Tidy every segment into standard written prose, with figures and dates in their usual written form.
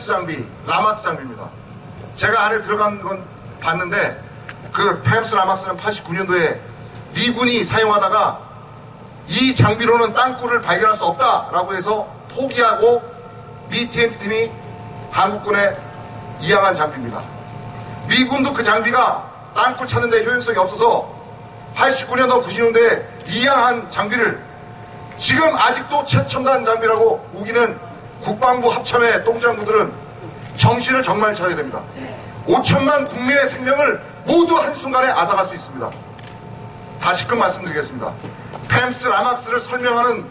팸스 장비, 라마스 장비입니다. 제가 안에 들어간 건 봤는데 그 팸스 라마스는 89년도에 미군이 사용하다가 이 장비로는 땅굴을 발견할 수 없다라고 해서 포기하고 미 TMT팀이 한국군에 이양한 장비입니다. 미군도 그 장비가 땅굴 찾는 데 효용성이 없어서 89년도 90년대에 이양한 장비를 지금 아직도 최첨단 장비라고 우기는 국방부 합참의 똥장부들은 정신을 정말 차려야 됩니다. 5천만 국민의 생명을 모두 한순간에 앗아갈 수 있습니다. 다시금 말씀드리겠습니다. 팸스 라마스를 설명하는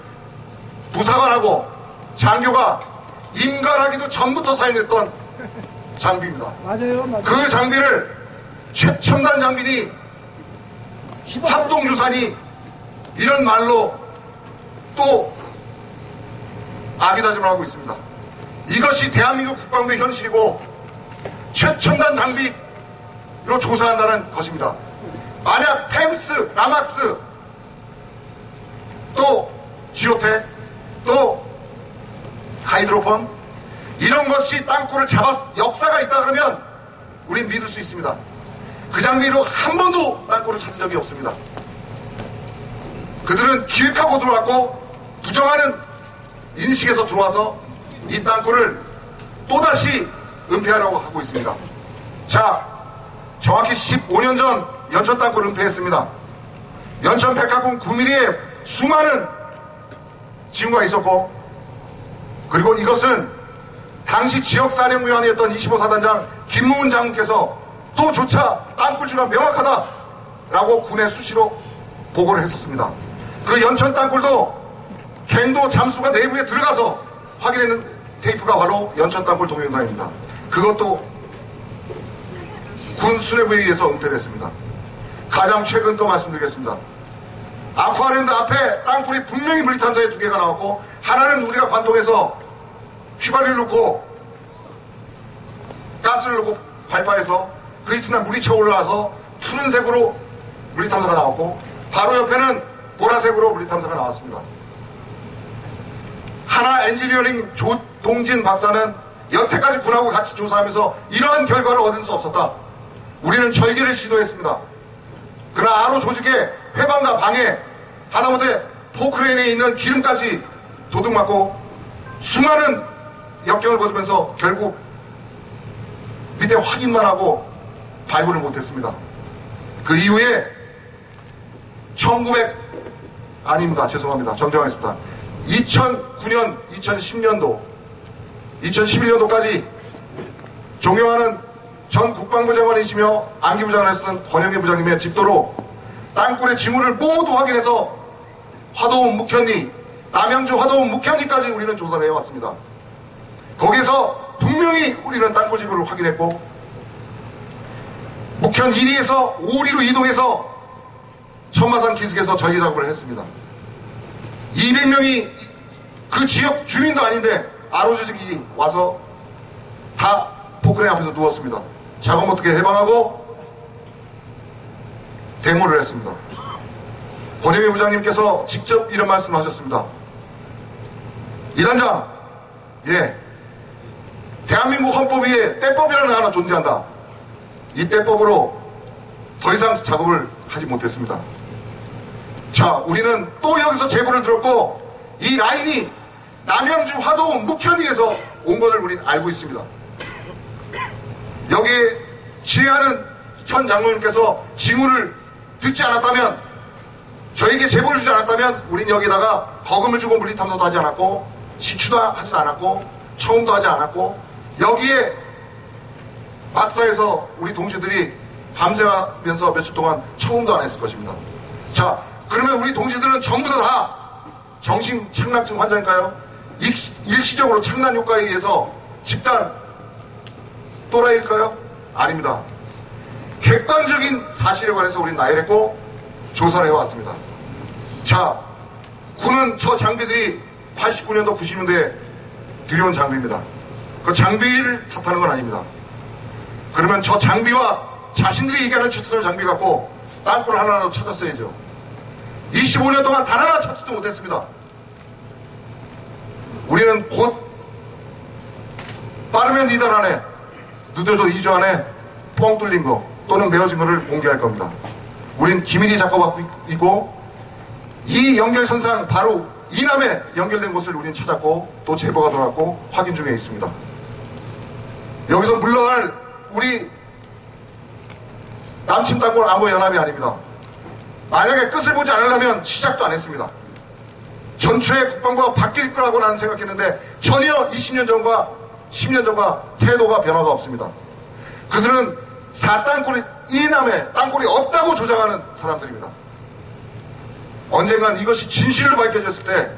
부사관하고 장교가 임관하기도 전부터 사용했던 장비입니다. 맞아요. 그 장비를 최첨단 장비니 합동유산이 이런 말로 또 아기다짐을 하고 있습니다. 이것이 대한민국 국방부의 현실이고 최첨단 장비로 조사한다는 것입니다. 만약 팸스, 라마스, 또 지오텍, 또 하이드로폰 이런 것이 땅굴을 역사가 있다 그러면 우린 믿을 수 있습니다. 그 장비로 한 번도 땅굴을 찾은 적이 없습니다. 그들은 기획하고 들어왔고 부정하는 인식에서 들어와서 이 땅굴을 또다시 은폐하려고 하고 있습니다. 자, 정확히 15년 전 연천 땅굴을 은폐했습니다. 연천 백화궁 9mm에 수많은 징후가 있었고, 그리고 이것은 당시 지역사령위원이었던 25사단장 김무은 장군께서 또조차 땅굴지가 명확하다라고 군에 수시로 보고를 했었습니다. 그 연천 땅굴도 갱도 잠수가 내부에 들어가서 확인했는 테이프가 바로 연천 땅굴 동영상입니다. 그것도 군 수뇌부에 의해서 은폐됐습니다. 가장 최근 거 말씀드리겠습니다. 아쿠아랜드 앞에 땅굴이 분명히 물리탐사에 2개가 나왔고 하나는 우리가 관통해서 휘발유를 넣고 가스를 넣고 발파해서 그 이튿날 물이 차올라서 푸른색으로 물리탐사가 나왔고 바로 옆에는 보라색으로 물리탐사가 나왔습니다. 하나 엔지니어링 조동진 박사는 여태까지 군하고 같이 조사하면서 이러한 결과를 얻을 수 없었다. 우리는 절개를 시도했습니다. 그러나 아로 조직의 회방과 방해, 하다못해 포크레인에 있는 기름까지 도둑맞고 수많은 역경을 거두면서 결국 밑에 확인만 하고 발굴을 못했습니다. 그 이후에 아닙니다. 죄송합니다. 정정하겠습니다. 2009년, 2011년도까지 존경하는 전 국방부 장관이시며 안기부 장관을 했던 권영애 부장님의 집도로 땅굴의 징후를 모두 확인해서 화도읍 묵현리, 남양주 화도읍 묵현리까지 우리는 조사를 해왔습니다. 거기에서 분명히 우리는 땅굴 징후를 확인했고 묵현 1위에서 5리로 이동해서 천마산 기슭에서 절개 작업을 했습니다. 200명이 그 지역 주민도 아닌데 아로조직이 와서 다 포크레인 앞에서 누웠습니다. 작업 어떻게 해방하고 데모를 했습니다. 권영희 부장님께서 직접 이런 말씀을 하셨습니다. 이 단장, 대한민국 헌법 위에 때법이라는 하나 존재한다. 이 때법으로 더 이상 작업을 하지 못했습니다. 자, 우리는 또 여기서 제보를 들었고 이 라인이 남양주 화도읍 묵현리에서 온 것을 우리는 알고 있습니다. 여기에 지휘하는 천 장로님께서 징후를 듣지 않았다면, 저에게 제보를 주지 않았다면 우린 여기다가 거금을 주고 물리탐사도 하지 않았고 시추도 하지 않았고 처음도 하지 않았고 여기에 박사에서 우리 동지들이 밤새면서 며칠 동안 처음도 안 했을 것입니다. 자, 그러면 우리 동지들은 전부 다 정신 착락증 환자일까요? 일시적으로 착란 효과에 의해서 집단 또라이일까요? 아닙니다. 객관적인 사실에 관해서 우린 나열했고 조사를 해왔습니다. 자, 군은 저 장비들이 89년도 90년대에 들여온 장비입니다. 그 장비를 탓하는 건 아닙니다. 그러면 저 장비와 자신들이 얘기하는 최첨단 장비 갖고 땅굴 하나라도 찾았어야죠. 25년 동안 단 하나 찾지도 못했습니다. 우리는 곧 빠르면 이달 안에, 늦어도 2주 안에 뻥 뚫린 거 또는 메어진 거를 공개할 겁니다. 우린 기밀이 작업하고 있고, 이 연결선상 바로 이남에 연결된 곳을 우린 찾았고 또 제보가 들어왔고 확인 중에 있습니다. 여기서 물러날 우리 남침 땅굴 안보연합이 아닙니다. 만약에 끝을 보지 않으려면 시작도 안 했습니다. 전초에 국방부가 바뀔 거라고 나는 생각했는데 전혀 20년 전과 10년 전과 태도가 변화가 없습니다. 그들은 사땅굴이 이남에 땅굴이 없다고 조장하는 사람들입니다. 언젠간 이것이 진실로 밝혀졌을 때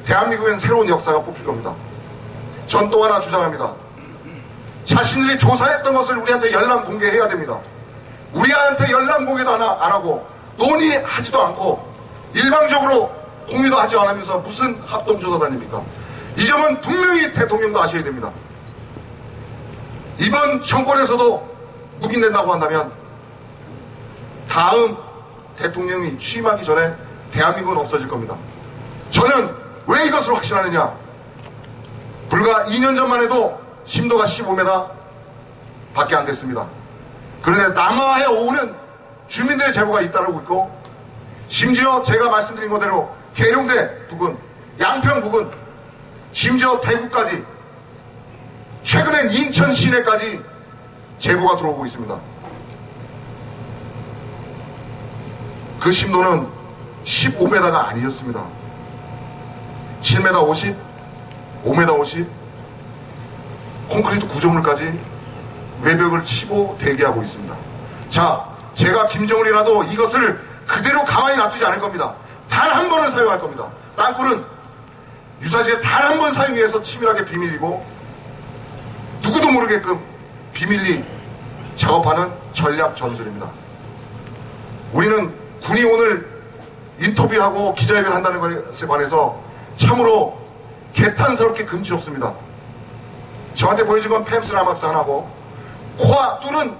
대한민국엔 새로운 역사가 뽑힐 겁니다. 전 또 하나 주장합니다. 자신들이 조사했던 것을 우리한테 열람 공개해야 됩니다. 우리한테 열람 공개도 안 하고 논의하지도 않고 일방적으로 공유도 하지 않으면서 무슨 합동조사단입니까? 이 점은 분명히 대통령도 아셔야 됩니다. 이번 정권에서도 묵인된다고 한다면 다음 대통령이 취임하기 전에 대한민국은 없어질 겁니다. 저는 왜 이것을 확신하느냐? 불과 2년 전만 해도 심도가 15m 밖에 안 됐습니다. 그런데 남하에 오는 주민들의 제보가 잇따르고 있고, 심지어 제가 말씀드린 그대로 계룡대 부근, 양평 부근, 심지어 대구까지, 최근엔 인천 시내까지 제보가 들어오고 있습니다. 그 심도는 15m가 아니었습니다. 7m 50, 5m 50, 콘크리트 구조물까지 외벽을 치고 대기하고 있습니다. 자, 제가 김정은이라도 이것을 그대로 가만히 놔두지 않을 겁니다. 단 한 번은 사용할 겁니다. 땅굴은 유사시에 단 한 번 사용해서 치밀하게 비밀이고 누구도 모르게끔 비밀리 작업하는 전략 전술입니다. 우리는 군이 오늘 인터뷰하고 기자회견 한다는 것에 관해서 참으로 개탄스럽게 금치 없습니다. 저한테 보여준 건 팸스 라막스 하나고 코아 뚫은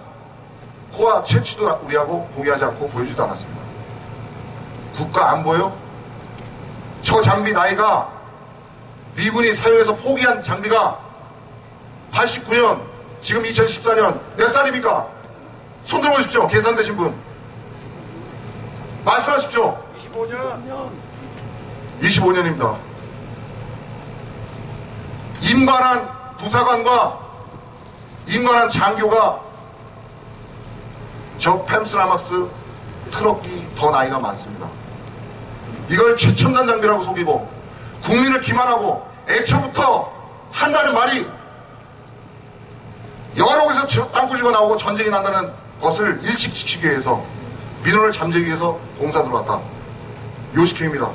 코아 채취도 우리하고 공개하지 않고 보여주지도 않았습니다. 국가 안보요? 저 장비 나이가 미군이 사용해서 포기한 장비가 89년, 지금 2014년 몇 살입니까? 손 들어보십시오. 계산되신 분. 말씀하십시오. 25년입니다. 임관한 부사관과 임관한 장교가 저 팸스 라막스 트럭이 더 나이가 많습니다. 이걸 최첨단 장비라고 속이고 국민을 기만하고 애초부터 한다는 말이 여러 곳에서 땅굴지가 나오고 전쟁이 난다는 것을 일식시키기 위해서, 민원을 잠재기 위해서 공사 들어왔다. 요식행입니다.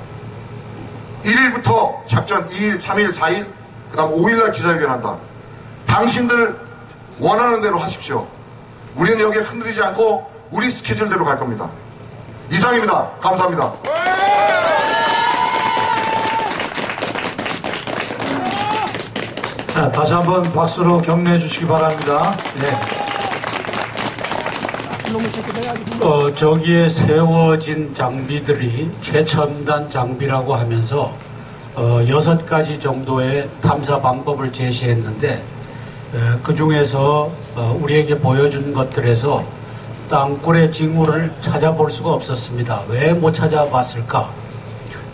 1일부터 작전 2일, 3일, 4일, 그 다음 5일날 기자회견한다. 당신들 원하는 대로 하십시오. 우리는 여기에 흔들리지 않고 우리 스케줄대로 갈 겁니다. 이상입니다. 감사합니다. 자, 다시 한번 박수로 격려해 주시기 바랍니다. 네. 저기에 세워진 장비들이 최첨단 장비라고 하면서 6가지 정도의 탐사 방법을 제시했는데, 그 중에서 우리에게 보여준 것들에서 땅굴의 징후를 찾아볼 수가 없었습니다. 왜 못 찾아봤을까?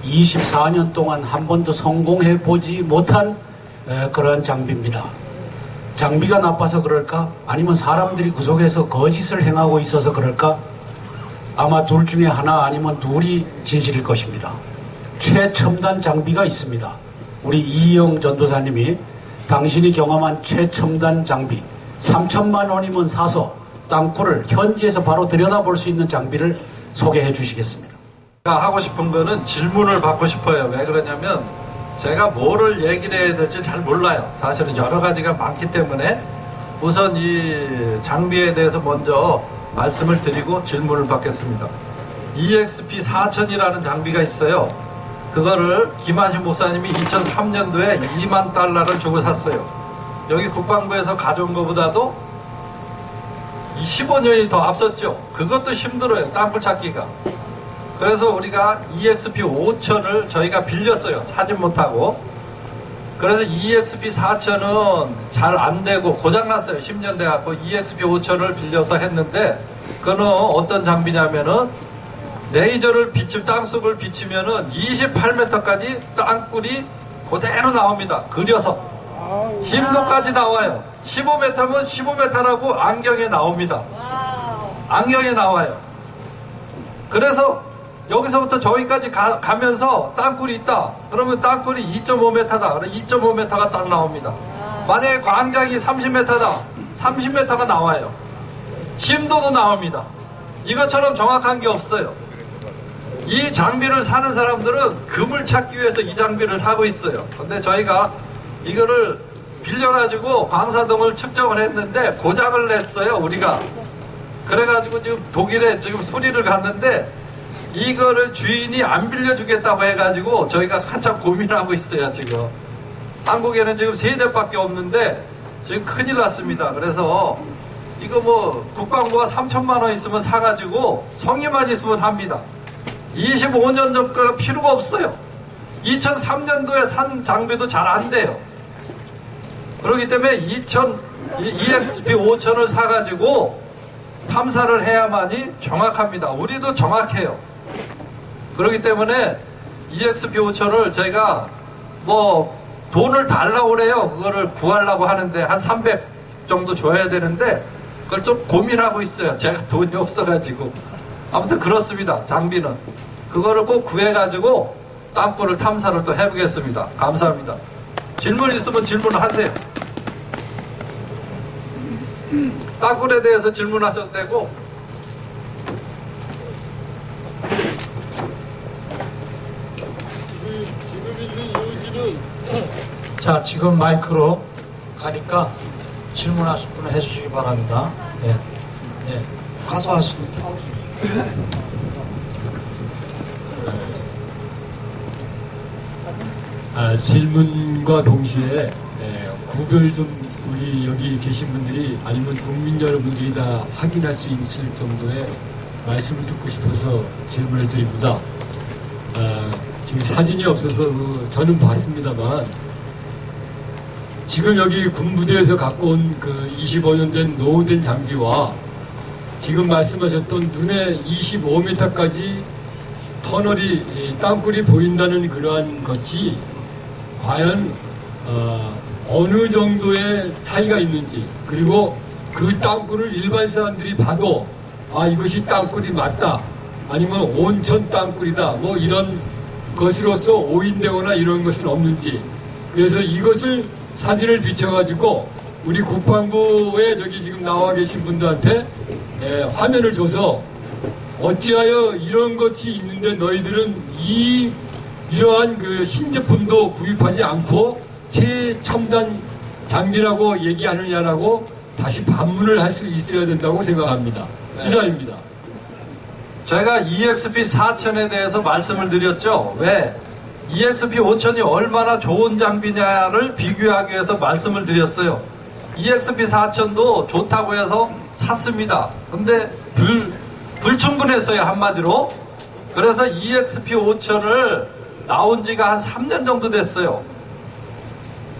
24년 동안 한 번도 성공해 보지 못한 그런 장비입니다. 장비가 나빠서 그럴까? 아니면 사람들이 그 속에서 거짓을 행하고 있어서 그럴까? 아마 둘 중에 하나 아니면 둘이 진실일 것입니다. 최첨단 장비가 있습니다. 우리 이영 전도사님이 당신이 경험한 최첨단 장비 3천만 원이면 사서 땅굴을 현지에서 바로 들여다볼 수 있는 장비를 소개해 주시겠습니다. 제가 하고 싶은 거는 질문을 받고 싶어요. 왜 그러냐면 제가 뭐를 얘기를 해야 될지 잘 몰라요. 사실은 여러 가지가 많기 때문에 우선 이 장비에 대해서 먼저 말씀을 드리고 질문을 받겠습니다. EXP 4000이라는 장비가 있어요. 그거를 김한신 목사님이 2003년도에 2만 달러를 주고 샀어요. 여기 국방부에서 가져온 것보다도 15년이 더 앞섰죠. 그것도 힘들어요. 땅굴 찾기가. 그래서 우리가 EXP 5000을 저희가 빌렸어요. 사진 못하고. 그래서 EXP 4000은 잘 안 되고 고장났어요. 10년 돼갖고 EXP 5000을 빌려서 했는데, 그거는 어떤 장비냐면은 레이저를 땅속을 비치면은 28m까지 땅굴이 그대로 나옵니다. 그려서. 심도까지 나와요. 15m면 15m라고 안경에 나옵니다. 안경에 나와요. 그래서 여기서부터 저기까지 가면서 땅굴이 있다. 그러면 땅굴이 2.5m다. 그럼 2.5m가 딱 나옵니다. 만약에 광장이 30m다. 30m가 나와요. 심도도 나옵니다. 이것처럼 정확한 게 없어요. 이 장비를 사는 사람들은 금을 찾기 위해서 이 장비를 사고 있어요. 근데 저희가 이거를 빌려가지고 방사동을 측정을 했는데 고장을 냈어요, 우리가. 그래가지고 지금 독일에 지금 수리를 갔는데 이거를 주인이 안 빌려주겠다고 해가지고 저희가 한참 고민하고 있어요, 지금. 한국에는 지금 3대밖에 없는데 지금 큰일 났습니다. 그래서 이거 뭐 국방부가 3천만 원 있으면 사가지고 성의만 있으면 합니다. 25년 전과 필요가 없어요. 2003년도에 산 장비도 잘 안 돼요. 그렇기 때문에 EXP 5000을 사가지고 탐사를 해야만이 정확합니다. 우리도 정확해요. 그렇기 때문에 EXP 5000을 저희가 뭐 돈을 달라고 그래요. 그거를 구하려고 하는데 한 300 정도 줘야 되는데 그걸 좀 고민하고 있어요. 제가 돈이 없어가지고. 아무튼 그렇습니다. 장비는. 그거를 꼭 구해가지고 땅굴을 탐사를 또 해보겠습니다. 감사합니다. 질문 있으면 질문하세요. 땅굴에 대해서 질문하셔도 되고. 자, 지금 마이크로 가니까 질문하실 분은 해주시기 바랍니다. 네. 네. 가서 하십니다. 질문과 동시에 구별 좀 우리 여기 계신 분들이 아니면 국민 여러분들이 다 확인할 수 있을 정도의 말씀을 듣고 싶어서 질문을 드립니다. 지금 사진이 없어서 저는 봤습니다만 지금 여기 군부대에서 갖고 온 그 25년 된 노후된 장비와 지금 말씀하셨던 눈에 25m까지 터널이 땅굴이 보인다는 그러한 것이 과연 어느 정도의 차이가 있는지, 그리고 그 땅굴을 일반 사람들이 봐도 이것이 땅굴이 맞다, 아니면 온천 땅굴이다, 뭐 이런 것으로서 오인되거나 이런 것은 없는지, 그래서 이것을 사진을 비춰가지고 우리 국방부에 저기 지금 나와 계신 분들한테 화면을 줘서 어찌하여 이런 것이 있는데 너희들은 이러한 그 신제품도 구입하지 않고 최첨단 장비라고 얘기하느냐라고 다시 반문을 할 수 있어야 된다고 생각합니다. 이상입니다. 제가 EXP 4000에 대해서 말씀을 드렸죠. 왜? EXP 5000이 얼마나 좋은 장비냐를 비교하기 위해서 말씀을 드렸어요. EXP 4000도 좋다고 해서 샀습니다. 근데 불충분했어요, 한마디로. 그래서 EXP 5000을 나온 지가 한 3년 정도 됐어요.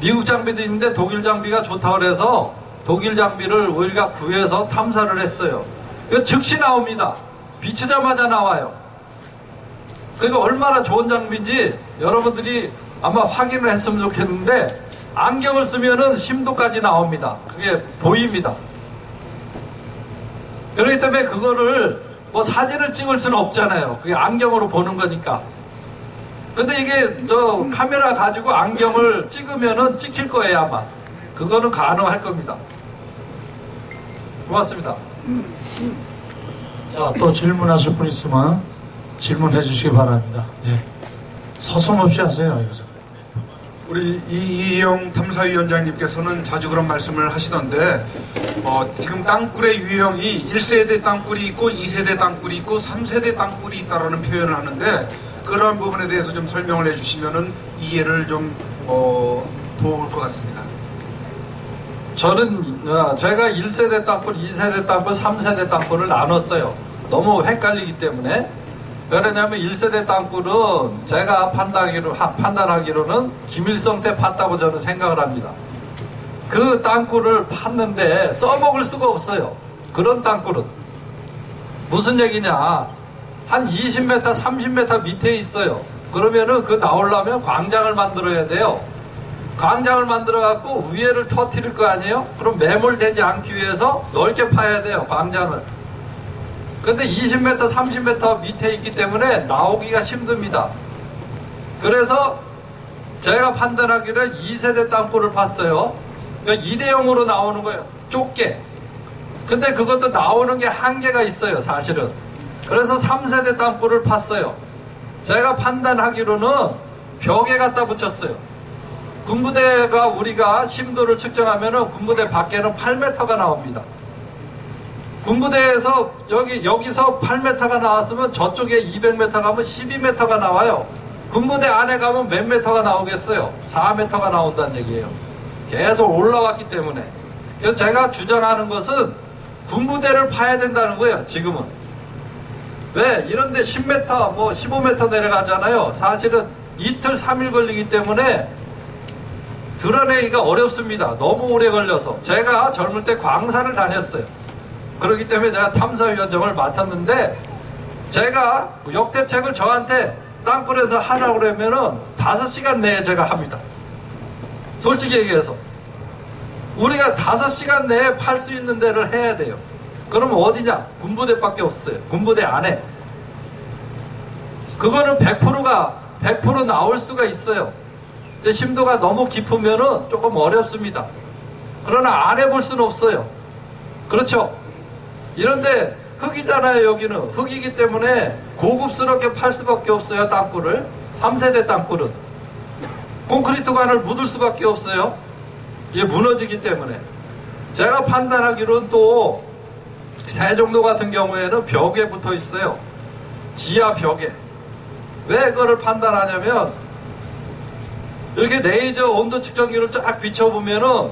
미국 장비도 있는데 독일 장비가 좋다고 해서 독일 장비를 우리가 구해서 탐사를 했어요. 이거 즉시 나옵니다. 비치자마자 나와요. 그러니까 얼마나 좋은 장비인지 여러분들이 아마 확인을 했으면 좋겠는데, 안경을 쓰면은 심도까지 나옵니다. 그게 보입니다. 그렇기 때문에 그거를 뭐 사진을 찍을 수는 없잖아요. 그게 안경으로 보는 거니까. 근데 이게 저 카메라 가지고 안경을 찍으면은 찍힐 거예요, 아마. 그거는 가능할 겁니다. 고맙습니다. 자, 또 질문하실 분 있으면 질문해 주시기 바랍니다. 네. 서슴없이 하세요, 여기서. 우리 이희영 탐사위원장님께서는 자주 그런 말씀을 하시던데, 지금 땅굴의 유형이 1세대 땅굴이 있고 2세대 땅굴이 있고 3세대 땅굴이 있다라는 표현을 하는데, 그런 부분에 대해서 좀 설명을 해주시면은 이해를 좀 도울 것 같습니다. 저는 제가 1세대 땅굴, 2세대 땅굴, 3세대 땅굴을 나눴어요. 너무 헷갈리기 때문에. 왜냐면 1세대 땅굴은 제가 판단하기로는 김일성 때 팠다고 저는 생각을 합니다. 그 땅굴을 팠는데 써먹을 수가 없어요. 그런 땅굴은. 무슨 얘기냐. 한 20m, 30m 밑에 있어요. 그러면은 그 나오려면 광장을 만들어야 돼요. 광장을 만들어 갖고 위에를 터뜨릴 거 아니에요? 그럼 매몰되지 않기 위해서 넓게 파야 돼요, 광장을. 근데 20m, 30m 밑에 있기 때문에 나오기가 힘듭니다. 그래서 제가 판단하기는 2세대 땅굴을 팠어요. 그러니까 일회용으로 나오는 거예요. 좁게. 근데 그것도 나오는 게 한계가 있어요, 사실은. 그래서 3세대 땅굴을 팠어요. 제가 판단하기로는 벽에 갖다 붙였어요. 군부대가 우리가 심도를 측정하면은 군부대 밖에는 8m가 나옵니다. 군부대에서 여기서 8m가 나왔으면 저쪽에 200m 가면 12m가 나와요. 군부대 안에 가면 몇 m가 나오겠어요? 4m가 나온다는 얘기예요. 계속 올라왔기 때문에. 그래서 제가 주장하는 것은 군부대를 파야 된다는 거예요, 지금은. 왜? 이런데 10m, 뭐 15m 내려가잖아요. 사실은 이틀, 3일 걸리기 때문에 드러내기가 어렵습니다. 너무 오래 걸려서. 제가 젊을 때 광산을 다녔어요. 그렇기 때문에 제가 탐사위원장을 맡았는데, 제가 역대책을 저한테 땅굴에서 하라고 그러면은 5시간 내에 제가 합니다. 솔직히 얘기해서. 우리가 5시간 내에 팔 수 있는 데를 해야 돼요. 그러면 어디냐? 군부대밖에 없어요. 군부대 안에. 그거는 100% 나올 수가 있어요. 근데 심도가 너무 깊으면은 조금 어렵습니다. 그러나 안 해볼 수는 없어요. 그렇죠? 이런데 흙이잖아요, 여기는. 흙이기 때문에 고급스럽게 팔 수밖에 없어요, 땅굴을. 3세대 땅굴은. 콘크리트관을 묻을 수밖에 없어요. 이게 무너지기 때문에. 제가 판단하기로는 또 세종도 같은 경우에는 벽에 붙어 있어요. 지하 벽에. 왜 그거를 판단하냐면, 이렇게 레이저 온도 측정기를 쫙 비춰보면은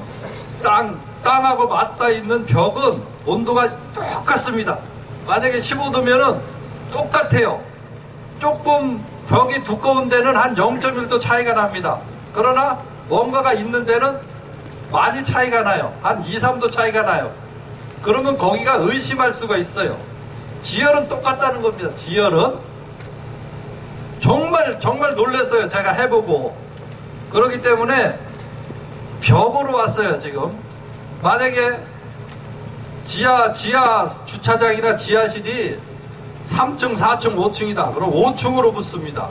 땅하고 맞닿아 있는 벽은 온도가 똑같습니다. 만약에 15도면은 똑같아요. 조금 벽이 두꺼운 데는 한 0.1도 차이가 납니다. 그러나 뭔가가 있는 데는 많이 차이가 나요. 한 2, 3도 차이가 나요. 그러면 거기가 의심할 수가 있어요. 지열은 똑같다는 겁니다. 지열은. 정말 놀랐어요. 제가 해보고. 그렇기 때문에 벽으로 왔어요, 지금. 만약에 지하 주차장이나 지하실이 3층, 4층, 5층이다. 그럼 5층으로 붙습니다.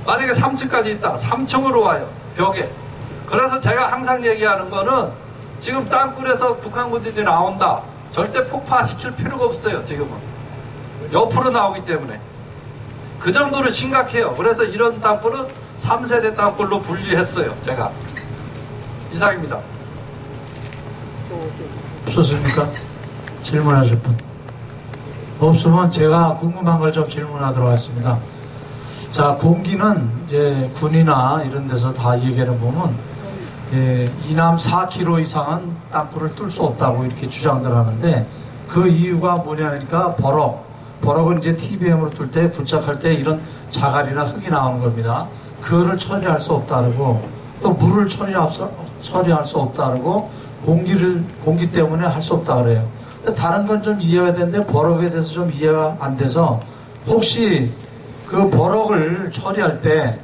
만약에 3층까지 있다. 3층으로 와요, 벽에. 그래서 제가 항상 얘기하는 거는 지금 땅굴에서 북한 군대들이 나온다. 절대 폭파시킬 필요가 없어요, 지금은. 옆으로 나오기 때문에. 그 정도로 심각해요. 그래서 이런 땅굴은 3세대 땅굴로 분리했어요, 제가. 이상입니다. 없었습니까? 질문하실 분. 없으면 제가 궁금한 걸 좀 질문하도록 하겠습니다. 자, 공기는 이제 군이나 이런 데서 다 얘기하는 보면, 이남 4km 이상은 땅굴을 뚫을 수 없다고 이렇게 주장들 하는데, 그 이유가 뭐냐니까 버럭은 이제 TBM으로 뚫을 때, 굴착할 때 이런 자갈이나 흙이 나오는 겁니다. 그거를 처리할 수 없다고, 또 물을 처리할 수 없다고, 공기 때문에 할 수 없다 그래요. 다른 건 좀 이해가 되는데 버럭에 대해서 좀 이해가 안 돼서, 혹시 그 버럭을 처리할 때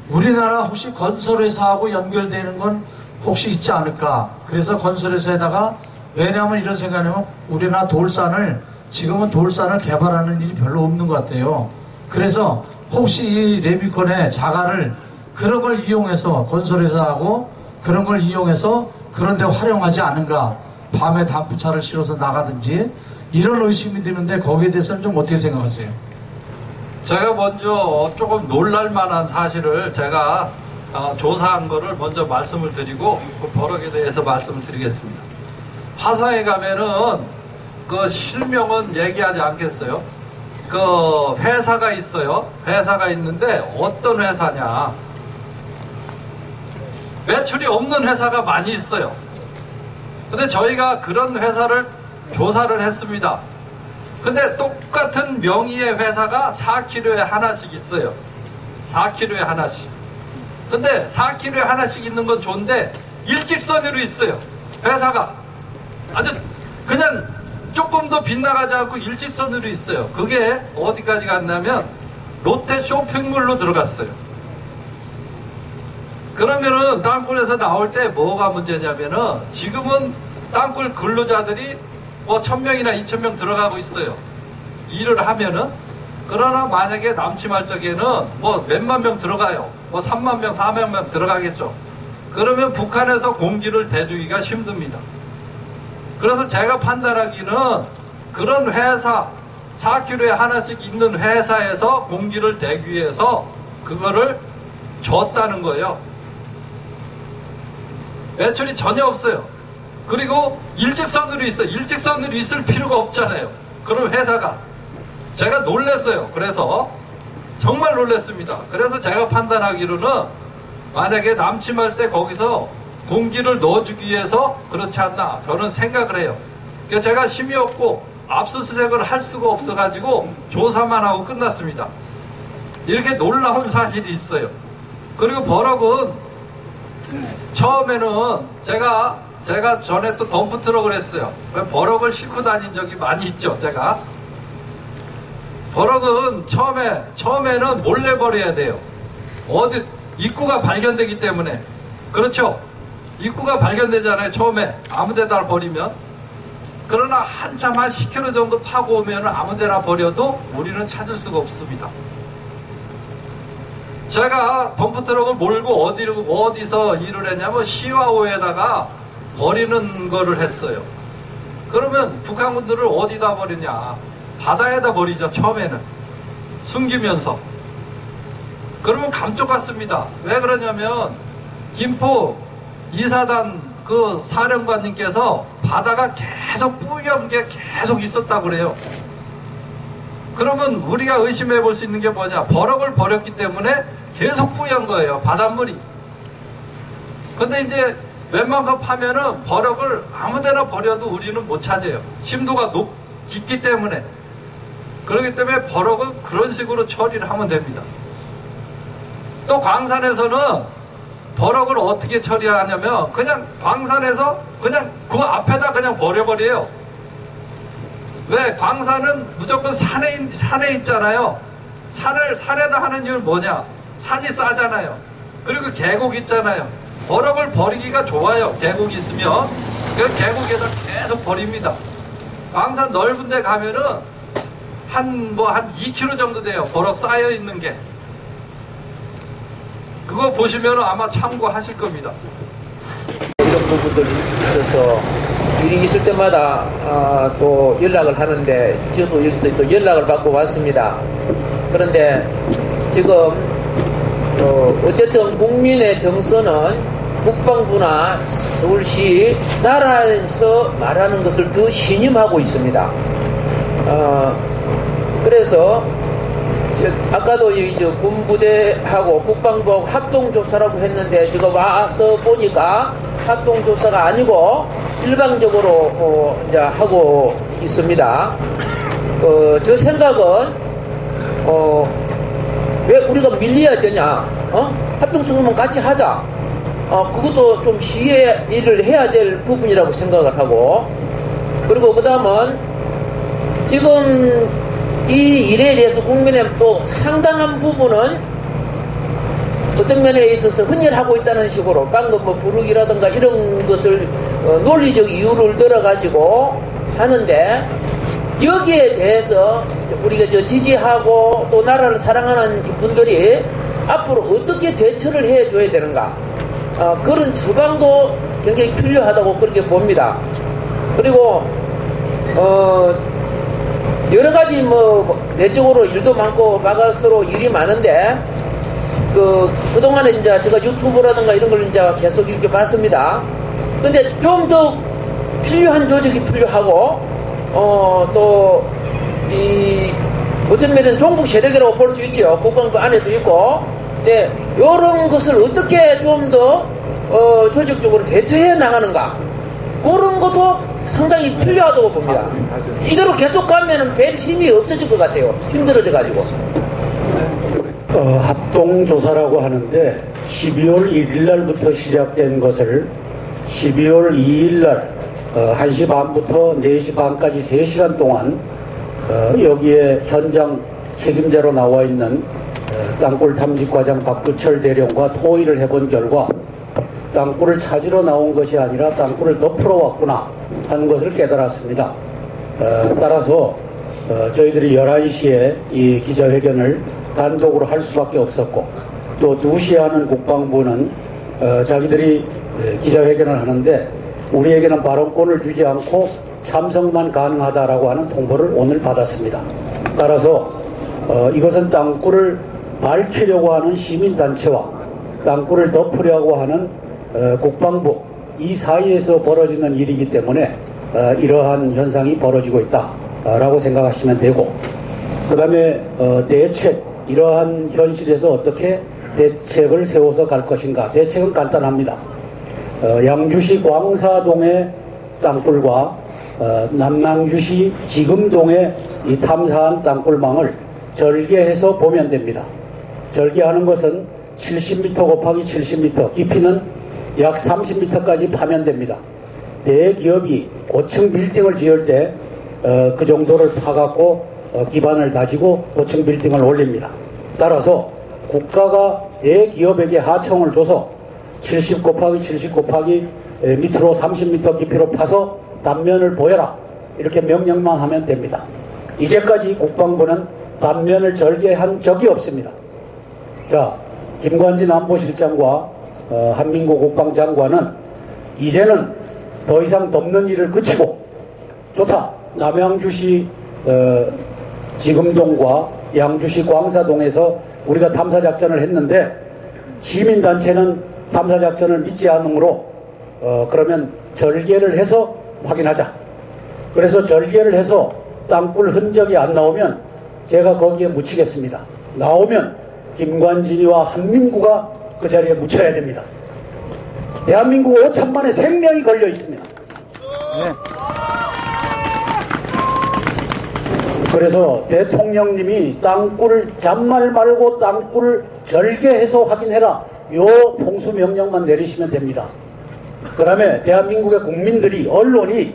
우리나라 혹시 건설회사하고 연결되는 건 혹시 있지 않을까? 그래서 건설회사에다가, 왜냐하면 이런 생각하면 우리나라 지금은 돌산을 개발하는 일이 별로 없는 것 같아요. 그래서 혹시 이 레미콘의 자갈을 그런 걸 이용해서, 건설회사하고 그런 걸 이용해서 그런 데 활용하지 않은가? 밤에 단프차를 실어서 나가든지, 이런 의심이 드는데 거기에 대해서는 좀 어떻게 생각하세요? 제가 먼저 조금 놀랄만한 사실을 제가 조사한 거를 먼저 말씀을 드리고, 그 버럭에 대해서 말씀을 드리겠습니다. 화성에 가면은 그 실명은 얘기하지 않겠어요. 그 회사가 있어요. 회사가 있는데 어떤 회사냐? 매출이 없는 회사가 많이 있어요. 근데 저희가 그런 회사를 조사를 했습니다. 근데 똑같은 명의의 회사가 4km에 하나씩 있어요. 4km에 하나씩. 근데 4km에 하나씩 있는 건 좋은데 일직선으로 있어요. 회사가 아주 그냥 조금 더 빗나가지 않고 일직선으로 있어요. 그게 어디까지 갔냐면 롯데 쇼핑몰로 들어갔어요. 그러면은 땅굴에서 나올 때 뭐가 문제냐면은 지금은 땅굴 근로자들이 뭐 1000명이나 2000명 들어가고 있어요. 일을 하면은. 그러나 만약에 남침할 적에는 뭐 몇만 명 들어가요. 뭐 3만 명, 4만 명 들어가겠죠. 그러면 북한에서 공기를 대주기가 힘듭니다. 그래서 제가 판단하기는 그런 회사, 4km에 하나씩 있는 회사에서 공기를 대기 위해서 그거를 줬다는 거예요. 매출이 전혀 없어요. 그리고 일직선으로 있어요. 일직선으로 있을 필요가 없잖아요. 그런 회사가. 제가 놀랐어요. 그래서 정말 놀랐습니다. 그래서 제가 판단하기로는 만약에 남침할 때 거기서 공기를 넣어주기 위해서 그렇지 않나 저는 생각을 해요. 그래서 제가 힘이 없고 압수수색을 할 수가 없어가지고 조사만 하고 끝났습니다. 이렇게 놀라운 사실이 있어요. 그리고 버럭은 처음에는 제가 전에 또 덤프트럭을 했어요. 버럭을 싣고 다닌 적이 많이 있죠. 제가 버럭은 처음에는 몰래 버려야 돼요. 어디 입구가 발견되기 때문에. 그렇죠? 입구가 발견되잖아요. 처음에 아무데나 버리면. 그러나 한참 한 10km 정도 파고 오면 아무데나 버려도 우리는 찾을 수가 없습니다. 제가 덤프트럭을 몰고 어디서 일을 했냐면 시와호에다가 버리는 거를 했어요. 그러면 북한군들을 어디다 버리냐? 바다에다 버리죠. 처음에는 숨기면서. 그러면 감쪽같습니다. 왜 그러냐면 김포 이사단 그 사령관님께서 바다가 계속 뿌연 게 계속 있었다고 그래요. 그러면 우리가 의심해 볼 수 있는 게 뭐냐? 버럭을 버렸기 때문에 계속 뿌연 거예요. 바닷물이. 근데 이제 웬만큼 파면은 버럭을 아무데나 버려도 우리는 못 찾아요. 심도가 깊기 때문에. 그렇기 때문에 버럭은 그런 식으로 처리를 하면 됩니다. 또 광산에서는 버럭을 어떻게 처리하냐면 그냥 광산에서 그냥 그 앞에다 그냥 버려버려요. 왜? 광산은 무조건 산에 있잖아요. 산에다 하는 이유는 뭐냐? 산이 싸잖아요. 그리고 계곡 있잖아요. 버럭을 버리기가 좋아요. 계곡 있으면. 그 계곡에다 계속 버립니다. 광산 넓은 데 가면은 한 2km 정도 돼요. 버럭 쌓여 있는 게. 그거 보시면 아마 참고하실 겁니다. 이런 부분들이 있어서 일이 있을 때마다 또 연락을 하는데 저도 여기서 또 연락을 받고 왔습니다. 그런데 지금 어쨌든 국민의 정서는 국방부나 서울시 나라에서 말하는 것을 더 신임하고 있습니다. 그래서 아까도 군부대하고 국방부하고 합동조사라고 했는데 지금 와서 보니까 합동조사가 아니고 일방적으로 이제 하고 있습니다. 저 생각은 왜 우리가 밀려야 되냐? 합동조사만 같이 하자. 그것도 좀 시에 일을 해야 될 부분이라고 생각을 하고, 그리고 그 다음은 지금 이 일에 대해서 국민의 또 상당한 부분은 어떤 면에 있어서 헌혈하고 있다는 식으로 방금 뭐 부르기라든가 이런 것을 논리적 이유를 들어가지고 하는데, 여기에 대해서 우리가 지지하고 또 나라를 사랑하는 분들이 앞으로 어떻게 대처를 해줘야 되는가, 그런 처방도 굉장히 필요하다고 그렇게 봅니다. 그리고 여러 가지 내적으로 일도 많고 바가스로 일이 많은데 그동안에 이제 제가 유튜브라든가 이런 걸 이제 계속 이렇게 봤습니다. 근데 좀 더 필요한 조직이 필요하고 또 어떤 면에는 종북 세력이라고 볼 수 있죠. 국방부 안에도 있고. 네, 이런 것을 어떻게 좀 더 조직적으로 대처해 나가는가, 그런 것도 상당히 필요하다고 봅니다. 이대로 계속 가면은 뵐 힘이 없어질 것 같아요. 힘들어져가지고. 합동조사라고 하는데 12월 1일 날부터 시작된 것을 12월 2일 날 1시 반부터 4시 반까지 3시간 동안 여기에 현장 책임자로 나와 있는 땅굴 탐지과장 박두철 대령과 토의를 해본 결과 땅굴을 찾으러 나온 것이 아니라 땅굴을 덮으러 왔구나 하는 것을 깨달았습니다. 따라서 저희들이 11시에 이 기자회견을 단독으로 할 수밖에 없었고, 또 2시에 하는 국방부는 자기들이 기자회견을 하는데 우리에게는 발언권을 주지 않고 참석만 가능하다라고 하는 통보를 오늘 받았습니다. 따라서 이것은 땅굴을 밝히려고 하는 시민단체와 땅굴을 덮으려고 하는 국방부, 이 사이에서 벌어지는 일이기 때문에 이러한 현상이 벌어지고 있다라고 생각하시면 되고, 그 다음에 대책, 이러한 현실에서 어떻게 대책을 세워서 갈 것인가. 대책은 간단합니다. 양주시 광사동의 땅굴과 남양주시 지금동의 이 탐사한 땅굴망을 절개해서 보면 됩니다. 절개하는 것은 70m 곱하기 70m, 깊이는 약 30m까지 파면 됩니다. 대기업이 고층 빌딩을 지을 때 그 정도를 파갖고 기반을 다지고 고층 빌딩을 올립니다. 따라서 국가가 대기업에게 하청을 줘서 70 곱하기 70 곱하기 밑으로 30m 깊이로 파서 단면을 보여라, 이렇게 명령만 하면 됩니다. 이제까지 국방부는 단면을 절개한 적이 없습니다. 자, 김관진 안보실장과 한민구 국방장관은 이제는 더 이상 덮는 일을 그치고, 좋다, 남양주시 지금동과 양주시 광사동에서 우리가 탐사작전을 했는데 시민단체는 탐사작전을 믿지 않으므로 그러면 절개를 해서 확인하자. 그래서 절개를 해서 땅굴 흔적이 안 나오면 제가 거기에 묻히겠습니다. 나오면 김관진이와 한민구가 그 자리에 묻혀야 됩니다. 대한민국 5천만의 생명이 걸려 있습니다. 네. 그래서 대통령님이 땅굴을 잔말 말고 땅굴을 절개해서 확인해라, 요 통수명령만 내리시면 됩니다. 그 다음에 대한민국의 국민들이, 언론이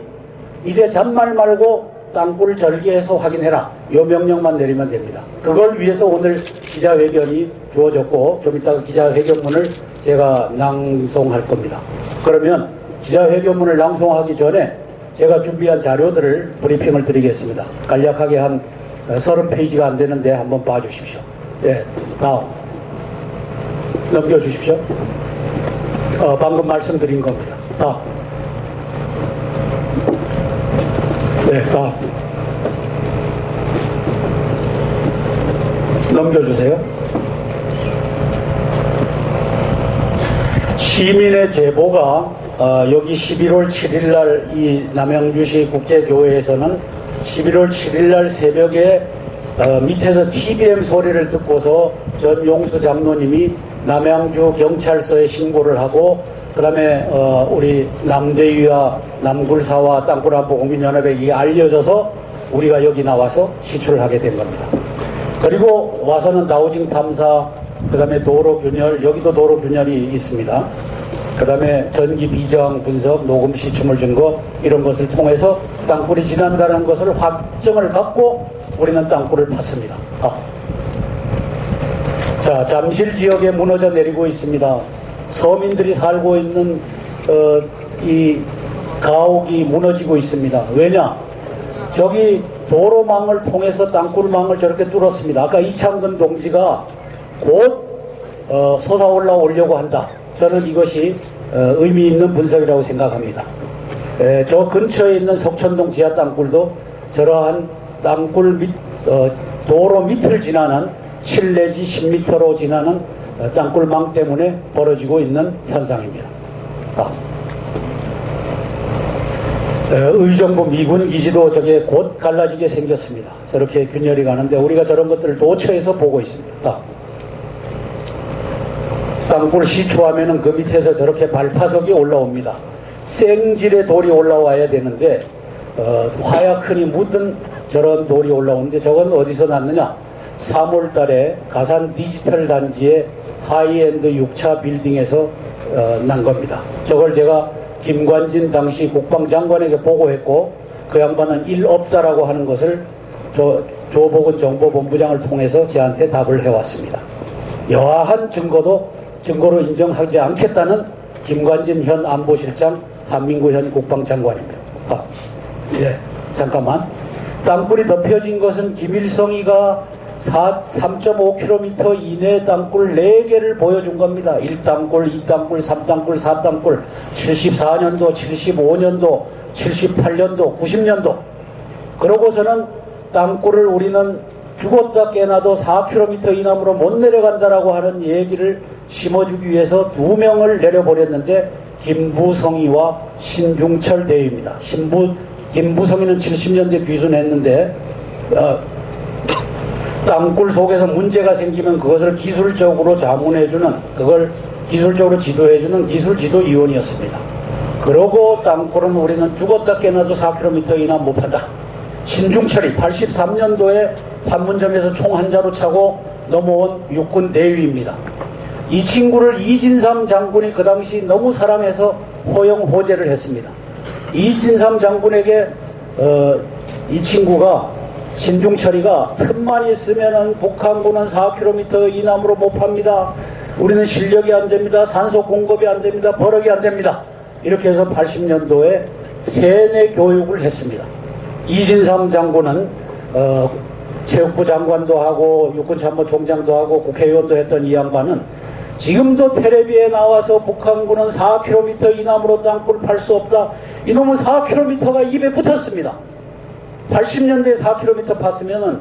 이제 잔말 말고 땅굴을 절개해서 확인해라, 요 명령만 내리면 됩니다. 그걸 위해서 오늘 기자회견이 주어졌고, 좀 이따가 기자회견문을 제가 낭송할 겁니다. 그러면 기자회견문을 낭송하기 전에 제가 준비한 자료들을 브리핑을 드리겠습니다. 간략하게 한 30페이지가 안 되는데 한번 봐주십시오. 네, 다음 넘겨주십시오. 방금 말씀드린 겁니다. 다음. 네, 다음. 넘겨주세요. 시민의 제보가 여기 11월 7일날 이 남양주시 국제교회에서는 11월 7일날 새벽에 밑에서 TBM 소리를 듣고서 전용수 장로님이 남양주 경찰서에 신고를 하고, 그 다음에 우리 남대위와 남굴사와 땅굴안보국민연합에 알려져서 우리가 여기 나와서 시출을 하게 된 겁니다. 그리고 와서는 나우징 탐사, 그 다음에 도로균열, 여기도 도로균열이 있습니다. 그 다음에 전기 비저항 분석, 녹음 시춤을 준 거, 이런 것을 통해서 땅굴이 지난다는 것을 확정을 갖고 우리는 땅굴을 팠습니다. 자, 잠실 지역에 무너져 내리고 있습니다. 서민들이 살고 있는 이 가옥이 무너지고 있습니다. 왜냐? 저기 도로망을 통해서 땅굴망을 저렇게 뚫었습니다. 아까 이창근 동지가 곧 솟아올라 오려고 한다. 저는 이것이 의미 있는 분석이라고 생각합니다. 저 근처에 있는 석천동 지하 땅굴도 저러한 땅굴 밑, 도로 밑을 지나는 7 내지 10m로 지나는 땅굴망 때문에 벌어지고 있는 현상입니다. 의정부 미군 기지도 저게 곧 갈라지게 생겼습니다. 저렇게 균열이 가는데 우리가 저런 것들을 도처에서 보고 있습니다. 땅굴 시추하면은 그 밑에서 저렇게 발파석이 올라옵니다. 생질의 돌이 올라와야 되는데 화약흔이 묻은 저런 돌이 올라오는데 저건 어디서 났느냐? 3월 달에 가산 디지털 단지의 하이엔드 6차 빌딩에서 난 겁니다. 저걸 제가 김관진 당시 국방장관에게 보고했고 그 양반은 일 없다라고 하는 것을 조복은 정보본부장을 통해서 저한테 답을 해왔습니다. 여하한 증거로 인정하지 않겠다는 김관진 현 안보실장, 한민구 현 국방장관입니다. 잠깐만. 땅굴이 덮여진 것은 김일성이가 3.5km 이내 땅굴 4개를 보여준 겁니다. 1땅굴, 2땅굴, 3땅굴, 4땅굴, 74년도, 75년도, 78년도, 90년도. 그러고서는 땅굴을 우리는 죽었다 깨나도 4km 이남으로 못 내려간다라고 하는 얘기를 심어주기 위해서 2명을 내려보냈는데 김부성이와 신중철 대위입니다. 김부성이는 70년대 귀순했는데 땅굴 속에서 문제가 생기면 그것을 기술적으로 자문해주는, 그걸 기술적으로 지도해주는 기술지도위원이었습니다. 그러고 땅굴은 우리는 죽었다 깨나도 4km 이나 못 판다. 신중철이 83년도에 판문점에서 총 한 자루 차고 넘어온 육군 대위입니다. 이 친구를 이진삼 장군이 그 당시 너무 사랑해서 호영호제를 했습니다. 이진삼 장군에게 이 친구가, 신중철이가 틈만 있으면은 북한군은 4km 이남으로 못 팝니다. 우리는 실력이 안 됩니다. 산소 공급이 안 됩니다. 버럭이 안 됩니다. 이렇게 해서 80년도에 세뇌 교육을 했습니다. 이진삼 장군은 체육부 장관도 하고 육군참모총장도 하고 국회의원도 했던 이 양반은 지금도 텔레비에 나와서 북한군은 4km 이남으로 땅굴 팔 수 없다. 이놈은 4km가 입에 붙었습니다. 80년대에 4km 팠으면은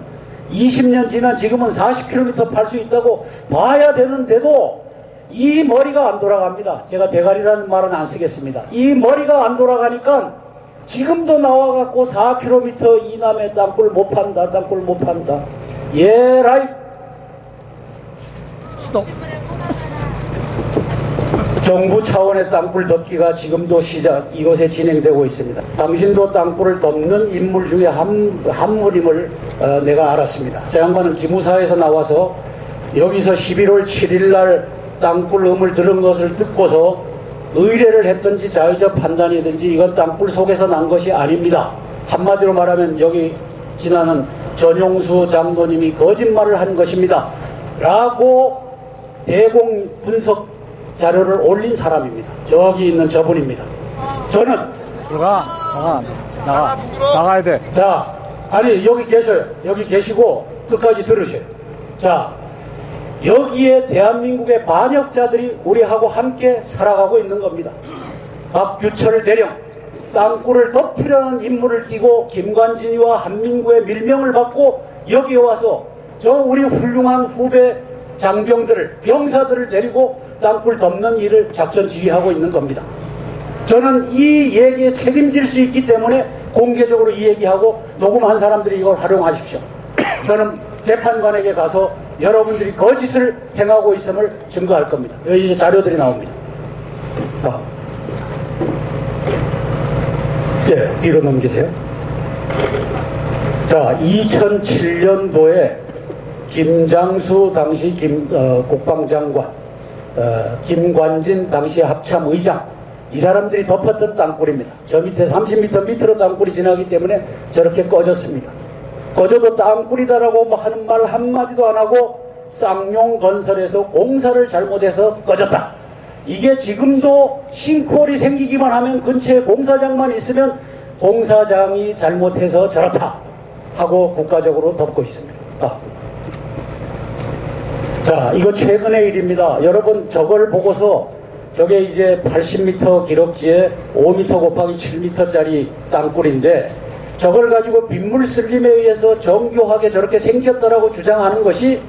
20년 지난 지금은 40km 팔 수 있다고 봐야 되는데도 이 머리가 안 돌아갑니다. 제가 대가리라는 말은 안 쓰겠습니다. 이 머리가 안 돌아가니까 지금도 나와갖고 4km 이남의 땅굴 못 판다, 땅굴 못 판다. 예라이. 스톱. 정부 차원의 땅굴 덮기가 지금도 이곳에 진행되고 있습니다. 당신도 땅굴을 덮는 인물 중에 한 분임을 내가 알았습니다. 저 양반은 기무사에서 나와서 여기서 11월 7일 날 땅굴음을 들은 것을 듣고서 의뢰를 했든지 자의적 판단이든지 이건 땅굴 속에서 난 것이 아닙니다. 한마디로 말하면 여기 지나는 전용수 장로님이 거짓말을 한 것입니다. 라고 대공 분석 자료를 올린 사람입니다. 저기 있는 저분입니다. 저는 나가야 돼. 자, 아니 여기 계셔요. 여기 계시고 끝까지 들으세요. 자, 여기에 대한민국의 반역자들이 우리하고 함께 살아가고 있는 겁니다. 박규철 대령, 땅굴을 덮으려는 임무를 띠고 김관진이와 한민구의 밀명을 받고 여기에 와서 저 우리 훌륭한 후배 장병들을, 병사들을 데리고 땅굴 덮는 일을 작전 지휘하고 있는 겁니다. 저는 이 얘기에 책임질 수 있기 때문에 공개적으로 이 얘기하고 녹음한 사람들이 이걸 활용하십시오. 저는 재판관에게 가서 여러분들이 거짓을 행하고 있음을 증거할 겁니다. 여기 이제 자료들이 나옵니다. 뒤로 넘기세요. 자, 2007년도에 김장수 당시 국방장관, 김관진 당시 합참의장, 이 사람들이 덮었던 땅굴입니다. 저 밑에 30m 밑으로 땅굴이 지나기 때문에 저렇게 꺼졌습니다. 꺼져도 땅굴이다라고 하는 말 한마디도 안 하고 쌍용건설에서 공사를 잘못해서 꺼졌다. 이게 지금도 싱크홀이 생기기만 하면 근처에 공사장만 있으면 공사장이 잘못해서 저렇다 하고 국가적으로 덮고 있습니다. 자, 이거 최근의 일입니다. 여러분 저걸 보고서 저게 이제 80m 기록지에 5m 곱하기 7m짜리 땅굴인데 저걸 가지고 빗물 슬림에 의해서 정교하게 저렇게 생겼다라고 주장하는 것이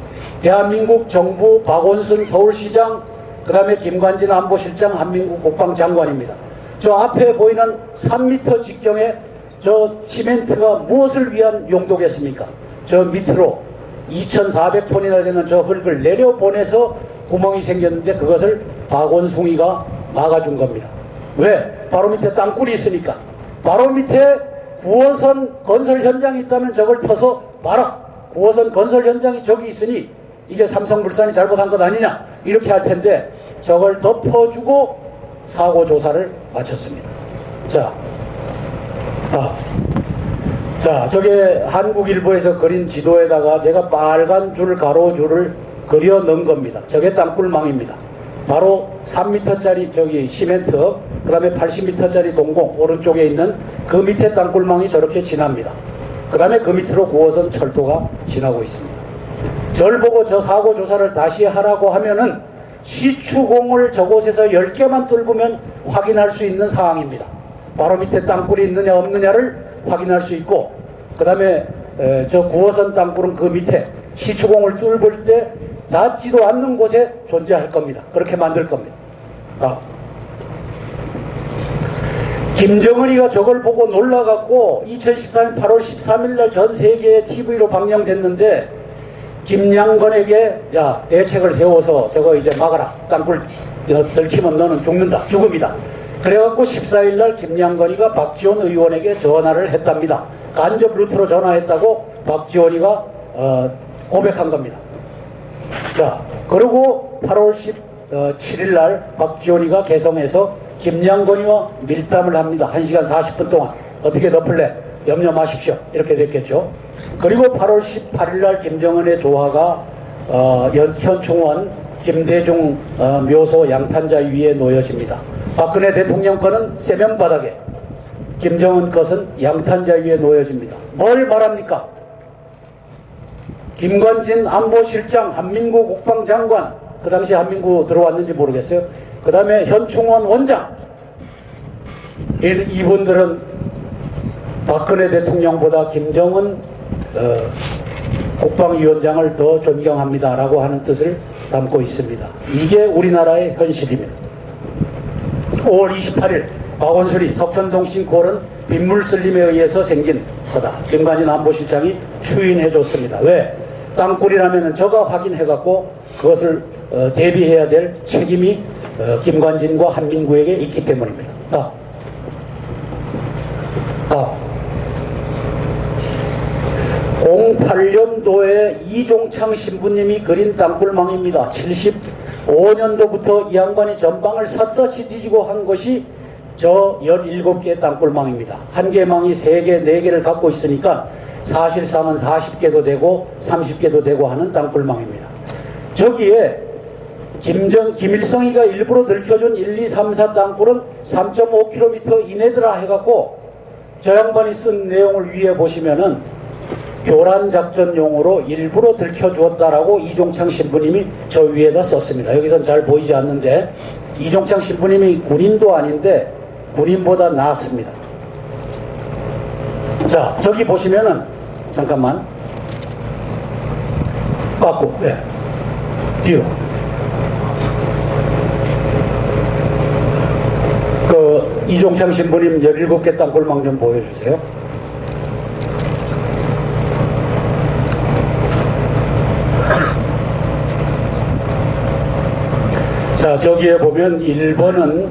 대한민국 정부 박원순 서울시장, 그 다음에 김관진 안보실장, 한민국 국방장관입니다. 저 앞에 보이는 3m 직경에 저 시멘트가 무엇을 위한 용도겠습니까? 저 밑으로 2,400톤이나 되는 저 흙을 내려보내서 구멍이 생겼는데 그것을 박원순이가 막아준 겁니다. 왜? 바로 밑에 땅굴이 있으니까. 바로 밑에 9호선 건설 현장이 있다면 저걸 터서 봐라. 9호선 건설 현장이 저기 있으니 이게 삼성물산이 잘못한 것 아니냐 이렇게 할 텐데 저걸 덮어주고 사고 조사를 마쳤습니다. 자, 저게 한국일보에서 그린 지도에다가 제가 빨간 줄 가로줄을 그려 넣은 겁니다. 저게 땅굴망입니다. 바로 3m짜리 저기 시멘트, 그 다음에 80m짜리 동공 오른쪽에 있는 그 밑에 땅굴망이 저렇게 지납니다. 그 다음에 그 밑으로 9호선 철도가 지나고 있습니다. 저를 보고 저 사고 조사를 다시 하라고 하면은 시추공을 저곳에서 10개만 뚫으면 확인할 수 있는 상황입니다. 바로 밑에 땅굴이 있느냐 없느냐를 확인할 수 있고, 그 다음에 저 9호선 땅굴은 그 밑에 시추공을 뚫을 때 닿지도 않는 곳에 존재할 겁니다. 그렇게 만들 겁니다. 김정은이가 저걸 보고 놀라갖고 2014년 8월 13일날 전 세계의 TV로 방영됐는데 김양건에게 야 대책을 세워서 저거 이제 막아라. 땅굴 들키면 너는 죽는다. 죽음이다. 그래갖고 14일날 김양건이가 박지원 의원에게 전화를 했답니다. 간접 루트로 전화했다고 박지원이가 고백한 겁니다. 자, 그리고 8월 17일날 박지원이가 개성에서 김양건이와 밀담을 합니다. 1시간 40분 동안. 어떻게 덮을래? 염려 마십시오. 이렇게 됐겠죠. 그리고 8월 18일날 김정은의 조화가 현충원 김대중 묘소 양탄자 위에 놓여집니다. 박근혜 대통령 거는 세면바닥에, 김정은 것은 양탄자 위에 놓여집니다. 뭘 말합니까? 김관진 안보실장, 한민구 국방장관, 그 당시 한민구 들어왔는지 모르겠어요. 그 다음에 현충원 원장, 이분들은 박근혜 대통령보다 김정은 국방위원장을 더 존경합니다 라고 하는 뜻을 담고 있습니다. 이게 우리나라의 현실입니다. 5월 28일 박원순이 석천동 싱크홀은 빗물슬림에 의해서 생긴 거다. 김관진 안보실장이 추인해 줬습니다. 왜? 땅굴이라면 저가 확인해갖고 그것을 대비해야 될 책임이 김관진과 한민구에게 있기 때문입니다. 08년도에 이종창 신부님이 그린 땅굴망입니다. 75년도부터 이 양반이 전방을 샅샅이 뒤지고 한 것이 저 17개의 땅굴망입니다. 한 개 망이 3개, 4개를 갖고 있으니까 사실상은 40개도 되고 30개도 되고 하는 땅굴망입니다. 저기에 김일성이가 일부러 들켜준 1, 2, 3, 4 땅굴은 3.5km 이내더라 해갖고 저 양반이 쓴 내용을 위에 보시면은 교란작전용으로 일부러 들켜주었다라고 이종창 신부님이 저 위에다 썼습니다. 여기선 잘 보이지 않는데 이종창 신부님이 군인도 아닌데 군인보다 낫습니다. 자, 저기 보시면은 잠깐만 빠꾸 뒤로 그 이종창 신부님 17개 땅굴망 좀 보여주세요. 자, 저기에 보면 1번은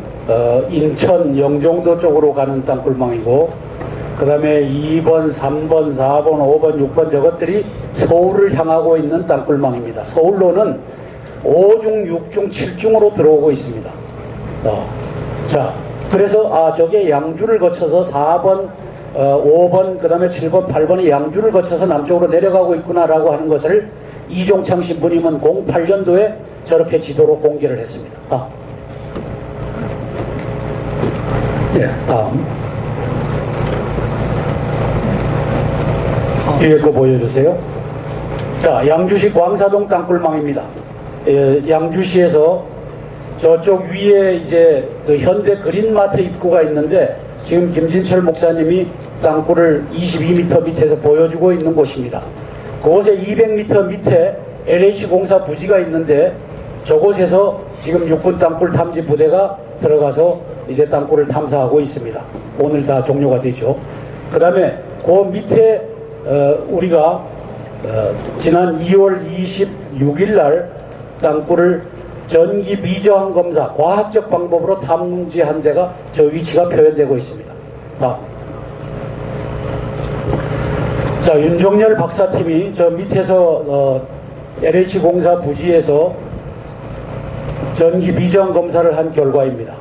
인천 영종도 쪽으로 가는 땅굴망이고, 그 다음에 2번, 3번, 4번, 5번, 6번 저것들이 서울을 향하고 있는 땅굴망입니다. 서울로는 5중, 6중, 7중으로 들어오고 있습니다. 자, 그래서 저게 양주를 거쳐서 4번, 5번, 그 다음에 7번, 8번이 양주를 거쳐서 남쪽으로 내려가고 있구나라고 하는 것을 이종창 신부님은 08년도에 저렇게 지도로 공개를 했습니다. 다음. 뒤에 거 보여주세요. 자, 양주시 광사동 땅굴망입니다. 양주시에서 저쪽 위에 이제 그 현대 그린마트 입구가 있는데 지금 김진철 목사님이 땅굴을 22m 밑에서 보여주고 있는 곳입니다. 그곳에 200m 밑에 LH공사 부지가 있는데 저곳에서 지금 육군 땅굴 탐지 부대가 들어가서 이제 땅굴을 탐사하고 있습니다. 오늘 다 종료가 되죠. 그 다음에 그 밑에 우리가 지난 2월 26일 날 땅굴을 전기 비저항 검사 과학적 방법으로 탐지한 데가 저 위치가 표현되고 있습니다. 자, 윤종열 박사팀이 저 밑에서 LH공사 부지에서 전기 비저항 검사를 한 결과입니다.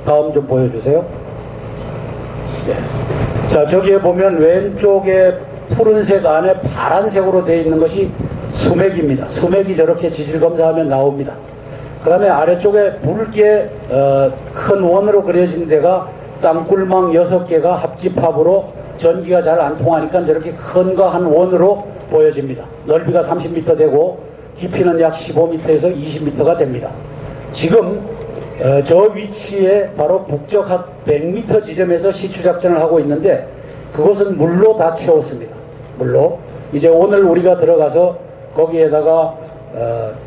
다음 좀 보여주세요. 네. 자, 저기에 보면 왼쪽에 푸른색 안에 파란색으로 되어 있는 것이 수맥입니다. 수맥이 저렇게 지질 검사하면 나옵니다. 그 다음에 아래쪽에 붉게 큰 원으로 그려진 데가 땅굴망 6개가 합집합으로 전기가 잘 안 통하니까 저렇게 큰 거 한 원으로 보여집니다. 넓이가 30m 되고 깊이는 약 15m에서 20m가 됩니다. 지금 저 위치에 바로 북쪽 100m 지점에서 시추작전을 하고 있는데 그것은 물로 다 채웠습니다. 물로. 이제 오늘 우리가 들어가서 거기에다가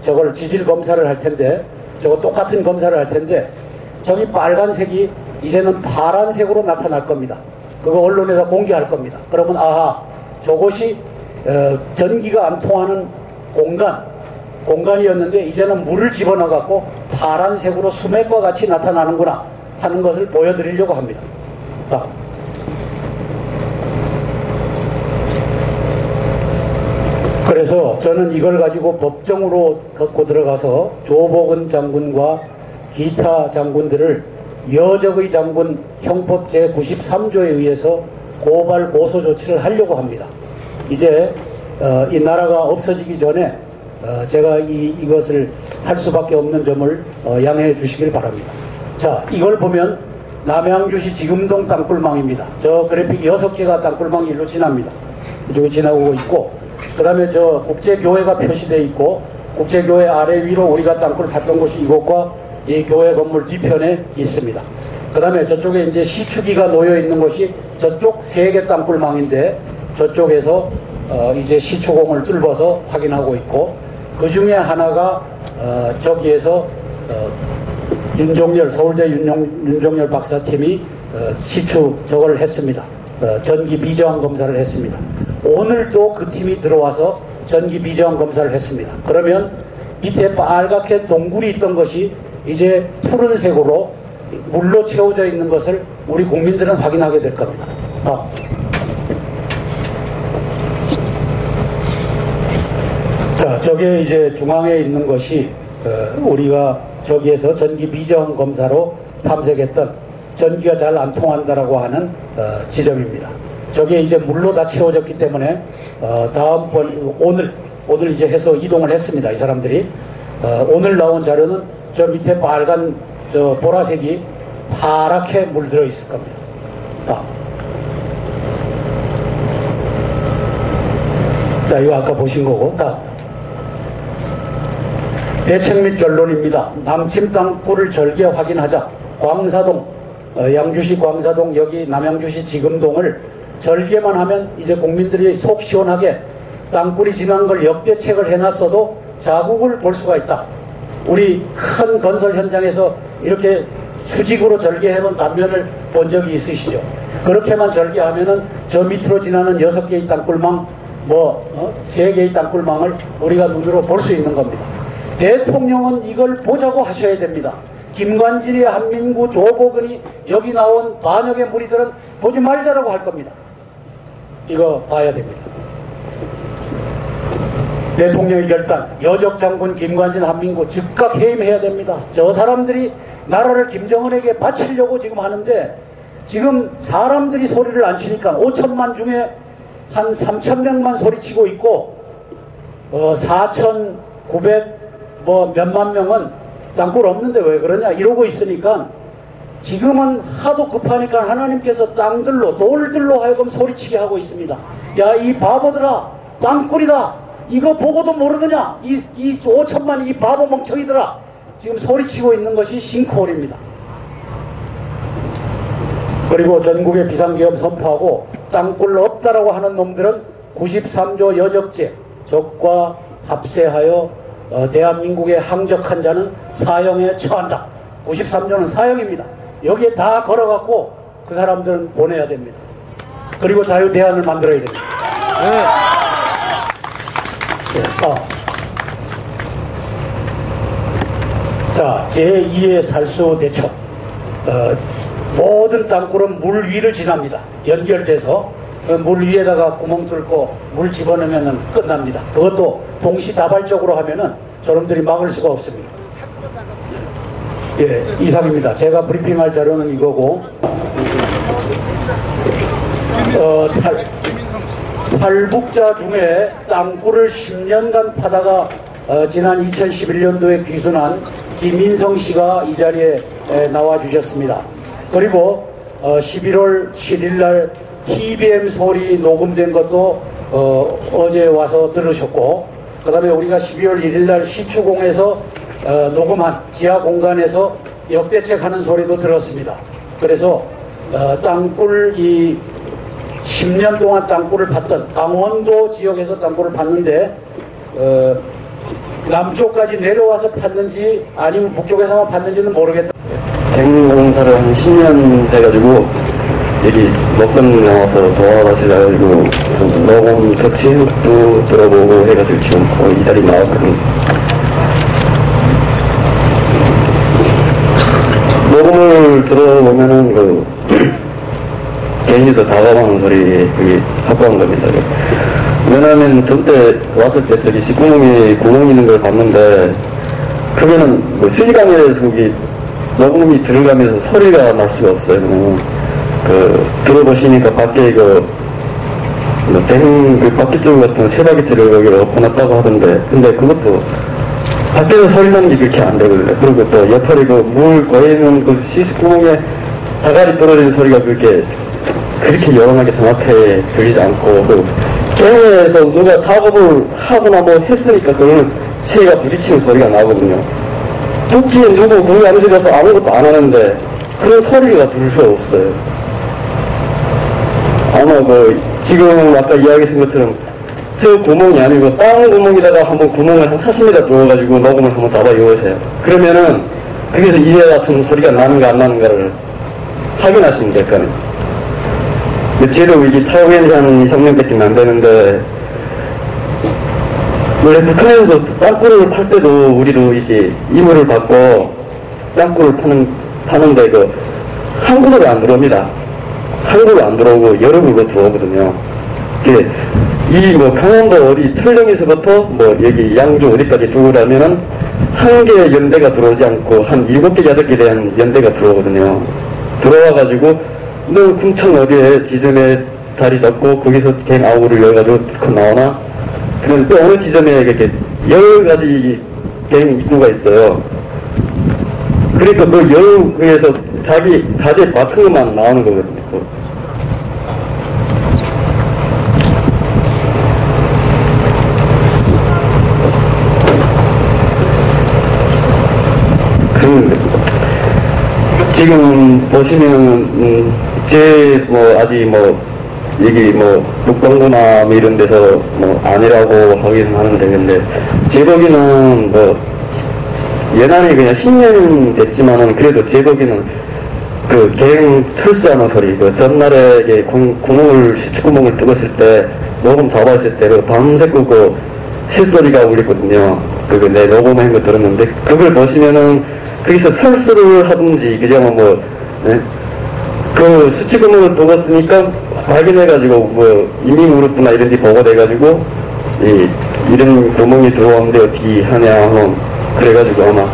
저걸 지질 검사를 할 텐데 저거 똑같은 검사를 할 텐데 저기 빨간색이 이제는 파란색으로 나타날 겁니다. 그거 언론에다 공개할 겁니다. 그러면 아하, 저곳이 전기가 안 통하는 공간이었는데 이제는 물을 집어넣어갖고 파란색으로 수맥과 같이 나타나는구나 하는 것을 보여드리려고 합니다. 그래서 저는 이걸 가지고 법정으로 갖고 들어가서 조복은 장군과 기타 장군들을 여적의 장군 형법 제93조에 의해서 고발 고소 조치를 하려고 합니다. 이제 이 나라가 없어지기 전에 제가 이것을 할 수밖에 없는 점을 양해해 주시길 바랍니다. 자, 이걸 보면 남양주시 지금동 땅굴망입니다. 저 그래픽 6개가 땅굴망이 일로 지납니다. 이쪽에 지나고 있고 그 다음에 저 국제교회가 표시되어 있고 국제교회 아래 위로 우리가 땅굴을 팠던 곳이 이곳과 이 교회 건물 뒤편에 있습니다. 그 다음에 저쪽에 이제 시추기가 놓여 있는 곳이 저쪽 3개 땅굴망인데 저쪽에서 이제 시추공을 뚫어서 확인하고 있고 그 중에 하나가 저기에서 서울대 윤종열 박사팀이 시추 저걸 했습니다. 전기 비저항 검사를 했습니다. 오늘도 그 팀이 들어와서 전기 비저항 검사를 했습니다. 그러면 밑에 빨갛게 동굴이 있던 것이 이제 푸른색으로 물로 채워져 있는 것을 우리 국민들은 확인하게 될 겁니다. 자, 저게 이제 중앙에 있는 것이 우리가 저기에서 전기 비저항 검사로 탐색했던 전기가 잘 안 통한다라고 하는 지점입니다. 저게 이제 물로 다 채워졌기 때문에 다음번 오늘 이제 해서 이동을 했습니다. 이 사람들이 오늘 나온 자료는 저 밑에 빨간 저 보라색이 파랗게 물들어 있을 겁니다. 자, 이거 아까 보신 거고. 대책 및 결론입니다. 남침 땅굴을 절개 확인하자. 광사동, 양주시 광사동, 여기 남양주시 지금동을 절개만 하면 이제 국민들이 속 시원하게 땅굴이 지난 걸 역대책을 해놨어도 자국을 볼 수가 있다. 우리 큰 건설 현장에서 이렇게 수직으로 절개해놓은 단면을 본 적이 있으시죠? 그렇게만 절개하면은 저 밑으로 지나는 6개의 땅굴망, 3개의 땅굴망을 우리가 눈으로 볼 수 있는 겁니다. 대통령은 이걸 보자고 하셔야 됩니다. 김관진이, 한민구, 조복은이 여기 나온 반역의 무리들은 보지 말자라고 할 겁니다. 이거 봐야 됩니다. 대통령의 결단, 여적 장군 김관진, 한민구 즉각 해임해야 됩니다. 저 사람들이 나라를 김정은에게 바치려고 지금 하는데 지금 사람들이 소리를 안 치니까 5천만 중에 한 3,000명만 소리치고 있고 4,900 몇만 명은 땅굴 없는데 왜 그러냐 이러고 있으니까 지금은 하도 급하니까 하나님께서 땅들로 돌들로 하여금 소리치게 하고 있습니다. 야, 이 바보들아, 땅굴이다, 이거 보고도 모르느냐, 이 5천만 이 바보 멍청이들아, 지금 소리치고 있는 것이 싱크홀입니다. 그리고 전국의 비상계엄 선포하고 땅굴 없다라고 하는 놈들은 93조 여적죄 적과 합세하여 대한민국에 항적한 자는 사형에 처한다. 93조는 사형입니다. 여기에 다 걸어갖고 그 사람들은 보내야 됩니다. 그리고 자유대안을 만들어야 됩니다. 자, 제2의 살수 대책. 모든 땅굴은 물 위를 지납니다. 연결돼서 물 위에다가 구멍 뚫고 물 집어넣으면 끝납니다. 그것도 동시다발적으로 하면은 저놈들이 막을 수가 없습니다. 예, 이상입니다. 제가 브리핑할 자료는 이거고, 탈북자 중에 땅굴을 10년간 파다가 지난 2011년도에 귀순한 김인성 씨가 이 자리에 나와 주셨습니다. 그리고 11월 7일 날 TBM 소리 녹음된 것도 어제 와서 들으셨고, 그 다음에 우리가 12월 1일 날 시추공에서 녹음한 지하 공간에서 역대책 하는 소리도 들었습니다. 그래서 땅굴 10년 동안 땅굴을 팠던 강원도 지역에서 땅굴을 팠는데 남쪽까지 내려와서 팠는지 아니면 북쪽에서만 팠는지는 모르겠다. 갱공사를 한 10년 돼가지고 여기 먹성 나와서 도와가시려가지고 녹음 터치도 들어보고 해가지고 지금 거의 이 자리 나왔거든요. 녹음을 들어보면은 개인에서 다가가는 소리 그게 확보한 겁니다. 왜냐하면 저때 왔을 때 저기 식구멍에 구멍 있는 걸 봤는데 그게는 뭐 수리강에서 거기 녹음이 들어가면서 소리가 날 수가 없어요. 들어보시니까 밖에 바퀴 쪽 같은 세 바퀴를 여기를 엎어놨다고 하던데, 근데 그것도 밖에서 소리 나는 게 그렇게 안 되거든요. 그리고 또 옆에 물 고이는 시스구멍에 자갈이 떨어지는 소리가 그렇게 여러하게 정확하게 들리지 않고, 게임에서 누가 작업을 하거나 뭐 했으니까 그거는 새가 부딪히는 소리가 나거든요. tuk지에 누구 거기 안 들어가서 아무것도 안 하는데 그런 소리가 들을 수가 없어요. 아마 지금 아까 이야기했던 것처럼 저 구멍이 아니고 땅 구멍에다가 한번 구멍을 한 40m 뚫어가지고 녹음을 한번 잡아 이어보세요. 그러면은 거기서 이와 같은 소리가 나는가 안 나는가를 확인하시면 될 거예요. 저도 이게 타국에 한 2, 3년밖에 안 되는데, 원래 북한에서도 땅굴을 팔 때도 우리도 이제 임무를 받고 땅굴을 파는데 한국으로 안 들어옵니다. 한국으로 안 들어오고 여름으로 들어오거든요. 강원도 어디 철령에서부터 여기 양주 어디까지 들어오려면은 한 개 연대가 들어오지 않고 한 7개, 8개 대한 연대가 들어오거든요. 들어와가지고 너 궁천 어디에 지점에 자리 잡고 거기서 갱 아우를 열가지고 뚫고 나오나? 그럼 또 어느 지점에 이렇게 10가지 갱 입구가 있어요. 그러니까 그 10개에서 자기 가재 맡은 것만 나오는 거거든요. 지금 보시면 아직 여기 북동구나 이런 데서 아니라고 하긴 하는데, 근데 제 보기는 예난이 그냥 10년 됐지만은 그래도 제 보기는 갱 철수하는 소리, 전날에 시추구멍을 뚫었을 때 녹음 잡았을 때 밤새고 새소리가 울리거든요. 내 녹음한 거 들었는데, 그걸 보시면은 거기서 철수를 하든지 수치구멍을 뚫었으니까 발견해가지고 이민그룹이나 이런 데 보고돼가지고 이런 구멍이 들어오는데 어떻게 하냐 그래가지고 아마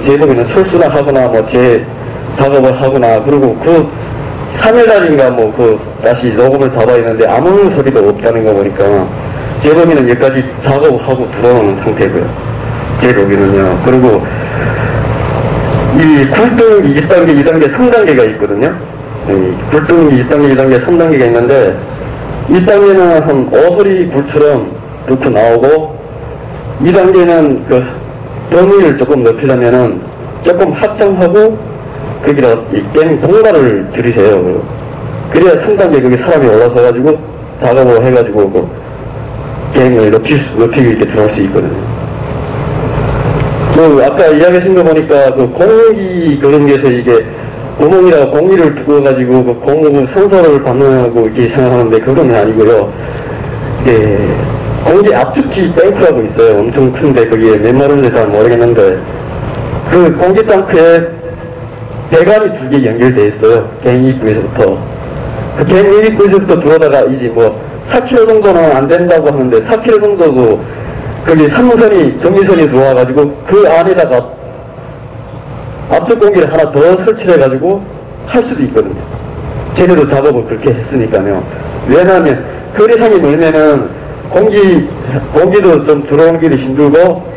제복에는 철수나 하거나 작업을 하거나, 그리고 3일날인가 다시 녹음을 잡아야 되는데 아무 소리도 없다는 거 보니까 제복에는 여기까지 작업하고 들어오는 상태고요. 제복에는요. 그리고 이 굴등기 1단계, 2단계, 3단계가 있거든요. 굴등기 1단계, 2단계, 3단계가 있는데 1단계는 한 오소리 굴처럼 뚫고 나오고, 2단계는 범위를 조금 높이려면은 조금 확장하고 거기다 갱 동발을 들이세요. 그래야 3단계 거기 사람이 올라서가지고 작업을 해가지고 갱을 높이고 이렇게 들어올 수 있거든요. 아까 이야기하신 거 보니까 공기 그런 게서 이게 구멍이라 공기를 두고가지고 공기 산소를 받는다고 이렇게 생각하는데 그건 아니고요. 공기 압축기 탱크라고 있어요. 엄청 큰데 거기에 몇 마리인지 잘 모르겠는데 그 공기 탱크에 배관이 2개 연결되어 있어요. 개인 입구에서부터. 그 개인 입구에서부터 들어오다가 이제 뭐 4km 정도는 안 된다고 하는데 4km 정도도 거기 삼선이, 전기선이 들어와가지고 그 안에다가 압축 공기를 하나 더 설치를 해가지고 할 수도 있거든요. 제대로 작업을 그렇게 했으니까요. 왜냐하면 거리상이 멀면은 공기도 좀 들어오는 길이 힘들고,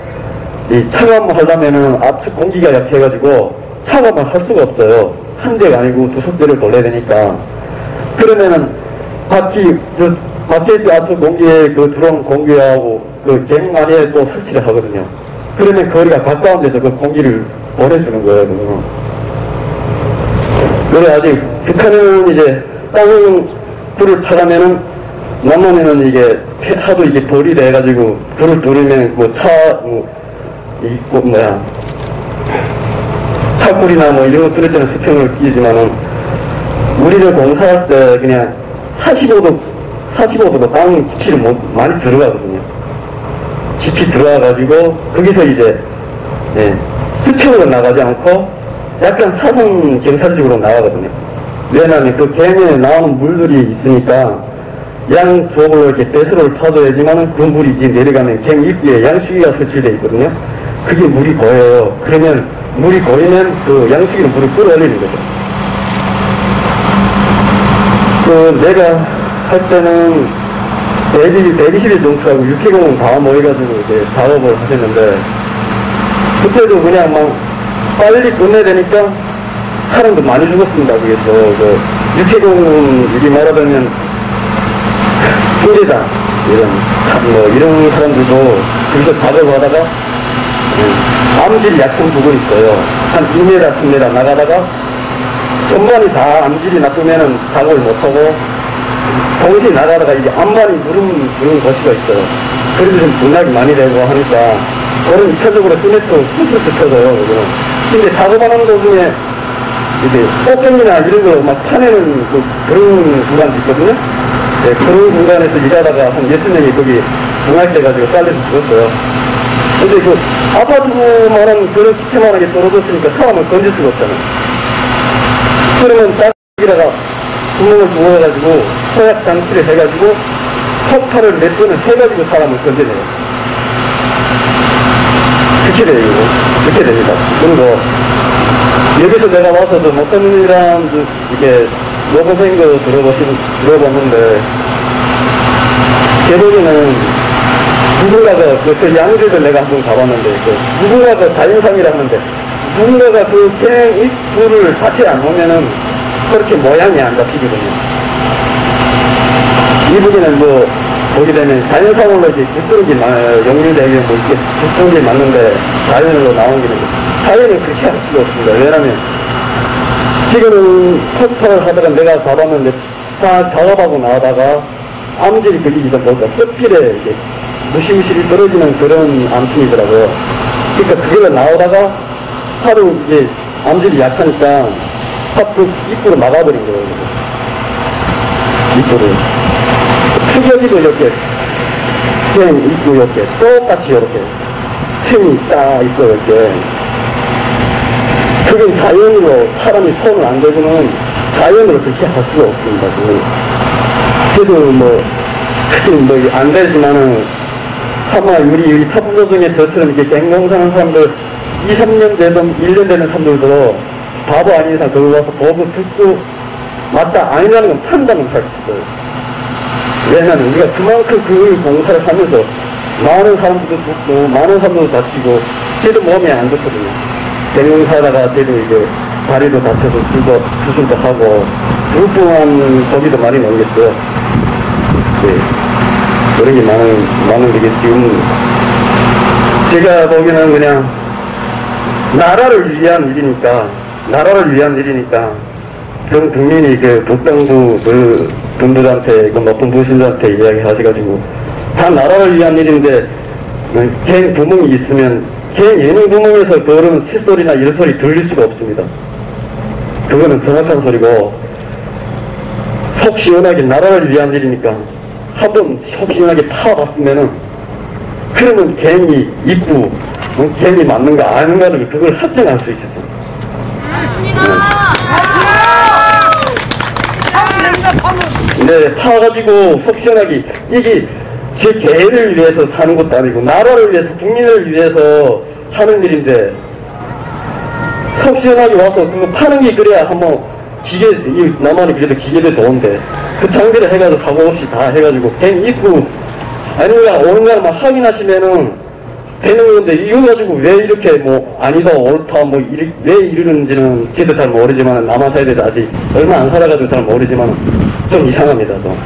이 차감을 하려면은 압축 공기가 약해가지고 차감을 할 수가 없어요. 한 대가 아니고 2석대를 돌려야 되니까. 그러면은 밖에 있는 압축 공기에 그 들어온 공기하고 그 갱 안에 또 설치를 하거든요. 그러면 거리가 가까운 데서 그 공기를 보내주는 거예요, 그거. 그래, 아직 북한은 이제 땅굴을 타가면은 남한에는 이게 하도 이게 돌이 돼가지고 불을 두르면 차굴이나 뭐 이런 거 뚫을 때는 수평을 끼지만은 우리를 공사할 때 그냥 45도로 땅 깊이를 많이 들어가거든요. 깊이 들어와가지고 거기서 이제 수평으로 나가지 않고 약간 사선 경사식으로 나가거든요. 왜냐하면 그 갱에 나오는 물들이 있으니까 양쪽으로 이렇게 배수로를 타줘야지만은 그 물이 이제 내려가면 갱 입구에 양수기가 설치되어 있거든요. 그게 물이 고여요. 그러면 물이 고이면 그 양수기로 물을 끌어올리는 거죠. 그 내가 할 때는 대기실의 정수하고 육해공은 다 모여가지고 이제 작업을 하셨는데, 그때도 그냥 막 빨리 끝내야 되니까 사람도 많이 죽었습니다. 그래서 그 육해공은 이리 말하자면 승대장 이런 사람들도 거기서 작업을 하다가 암질이 약한 부분이 있어요. 한 2m, 3m 나가다가 전반이 다 암질이 나쁘면은 작업을 못하고 동시에 나가다가 이게 암반이 누른 거시가 있어요. 그래도 좀 분락이 많이 되고 하니까 그런 2차적으로 스매트 수술을 펴져요. 근데 작업하는 도중에 이제 꽃뱀이나 이런 거 막 파내는 그런 구간도 있거든요. 네, 그런 구간에서 일하다가 한 6명이 거기 중학돼가지고 잘려서 죽었어요. 근데 그 아파트만한 그런 기체만하게 떨어졌으니까 사람을 건질 수가 없잖아요. 그러면 짝이라가 구멍을 부어가지고 소약 장치를 해가지고 폭발을 몇 번을 해가지고 사람을 건져내요. 그렇게 돼요, 이거. 그렇게 됩니다. 그리고 여기서 내가 와서도 어떤 사람도 이렇게 노고생 거 들어봤는데, 제목에는 누군가가 그 양주를 내가 한번 가봤는데, 누군가가 자연상이라 하는데, 누군가가 그 갱 입구를 같이 안 오면은 그렇게 모양이 안 잡히거든요. 이 부분은 뭐 보게 되면 자연상으로 이제 죽던지 연결되면 뭐 이렇게 죽던지 맞는데 자연으로 나온 게 자연은 그렇게 할 수가 없습니다. 왜냐면 지금은 포스터를 하다가 내가 잡았는데 다 작업하고 나다가 암질이 걸리기 전부터 뼈필에 이렇게 무시무시 떨어지는 그런 암침이더라고요. 그러니까 그걸 나오다가 하루 이제 암질이 약하니까 그 입구를 막아버린 거예요. 입구를. 특여지도 이렇게, 그냥 입구 이렇게, 똑같이 이렇게, 층이 딱 있어요, 이렇게. 그게 자연으로 사람이 손을 안 대고는 자연으로 그렇게 할 수가 없습니다. 그래도 뭐, 크게 뭐, 안 되지만은, 아마 우리 타부조 중에 저처럼 이렇게 갱공사하는 사람들, 2, 3년 되던, 1년 되는 사람들도 바보 아닌 이상 거기 와서 보고 듣고, 맞다, 아니라는 건 판단을 할 수 있어요. 왜냐면 우리가 그만큼 그 공사를 하면서 많은 사람들도 죽고, 많은 사람들도 다치고, 쟤도 몸이 안 좋거든요. 갱공사다가 쟤도 이제 다리도 다쳐서 수술도 하고, 불쌍한 고기도 많이 넘겼어요. 네. 그런 게 많은 게 지금, 제가 보기에는 그냥, 나라를 위한 일이니까, 전 국민이 그 북당부 그 분들한테, 그 높은 부신들한테 이야기 하셔가지고, 다 나라를 위한 일인데, 갱 구멍이 있으면, 갱 예능 구멍에서 그런 새소리나 이런 소리 들릴 수가 없습니다. 그거는 정확한 소리고, 속 시원하게 나라를 위한 일이니까, 한번 속 시원하게 파봤으면은, 그러면 갱이 입구, 갱이 맞는가 아닌가를 그걸 확정할 수 있었습니다. 네, 파가지고 속 시원하게 이게 제 개를 위해서 사는 것도 아니고 나라를 위해서 국민을 위해서 하는 일인데 속 시원하게 와서 그거 파는 게 그래야 한번 기계 나만이 그래도 기계도 좋은데 그 장비를 해가지고 사고 없이 다 해가지고 갱 입고 아닌가 옳은가 막 확인하시면은 되는 건데 이거 가지고 왜 이렇게 뭐 아니다 옳다 뭐 왜 이러는지는 저도 잘 모르지만 남아 사야 돼서 아직 얼마 안 살아가지고 잘 모르지만 좀 이상합니다. 좀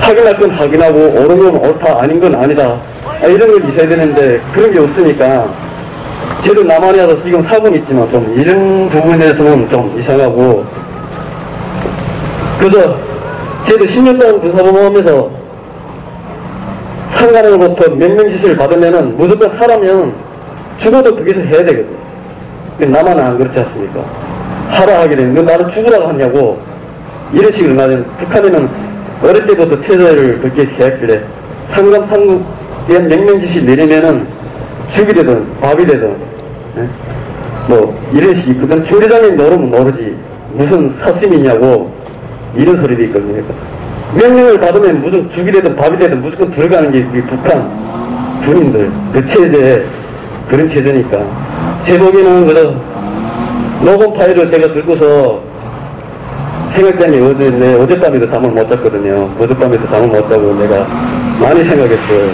확인할 건 확인하고 옳은 건 옳다 아닌 건 아니다 이런 걸 있어야 되는데 그런 게 없으니까 저도 남한에 와서 지금 사고는 있지만 좀 이런 부분에서는 좀 이상하고 그래서 저도 10년 동안 군사법원하면서 상관으로부터 명령지시를 받으면은 무조건 하라면 죽어도 거기서 해야 되거든요. 남한은 안 그렇지 않습니까? 하라 하게 되면 나는 죽으라고 하냐고 이런 식으로 나는 북한에는 어릴 때부터 체제를 그렇게 해왔길래 상급에 대한 명령지시 내리면은 죽이 되든 밥이 되든 뭐 이런 식이 그건 중대장님 모르면 모르지 무슨 사심이냐고 이런 소리도 있거든요. 명령을 받으면 무슨 죽이 되든 밥이 되든 무조건 들어가는 게 북한 군인들 그 체제 그런 체제니까 제 보기에는 그저 녹음 파일을 제가 들고서 생각장이 어젯밤에도 잠을 못 잤거든요. 어젯밤에도 잠을 못 자고 내가 많이 생각했어요.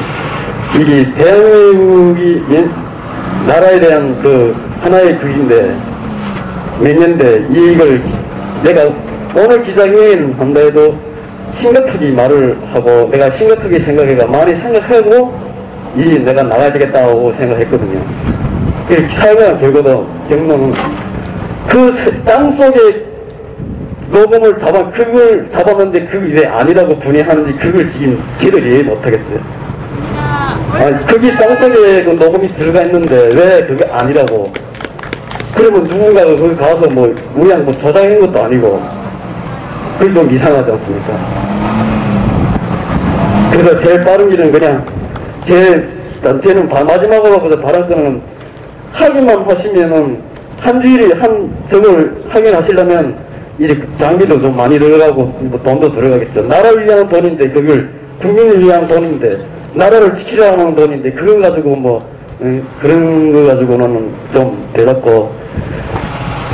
이게 대한민국이 나라에 대한 그 하나의 그인데 몇 년대 이걸 내가 오늘 기자회견 한다 해도 심각하게 말을 하고 내가 심각하게 생각해가 많이 생각하고 내가 나가야 되겠다고 생각했거든요. 사용한 경로는 그 땅속에 녹음을 그걸 잡았는데 그게 왜 아니라고 분해하는지 그걸 지금 제대로 이해 못하겠어요. 거기 땅속에 그 녹음이 들어가 있는데 왜 그게 아니라고 그러면 누군가가 거기 가서 뭐 우양 뭐 저장한 것도 아니고 그게 좀 이상하지 않습니까? 그래서 제일 빠른 길은 그냥 저는 마지막으로 바랄 거는 확인만 하시면은 한 주일에 저걸 확인하시려면 이제 장비도 좀 많이 들어가고 뭐 돈도 들어가겠죠. 나라를 위한 돈인데 그걸 국민을 위한 돈인데 나라를 지키려는 돈인데 그걸 가지고 뭐 그런 거 가지고는 좀 대답고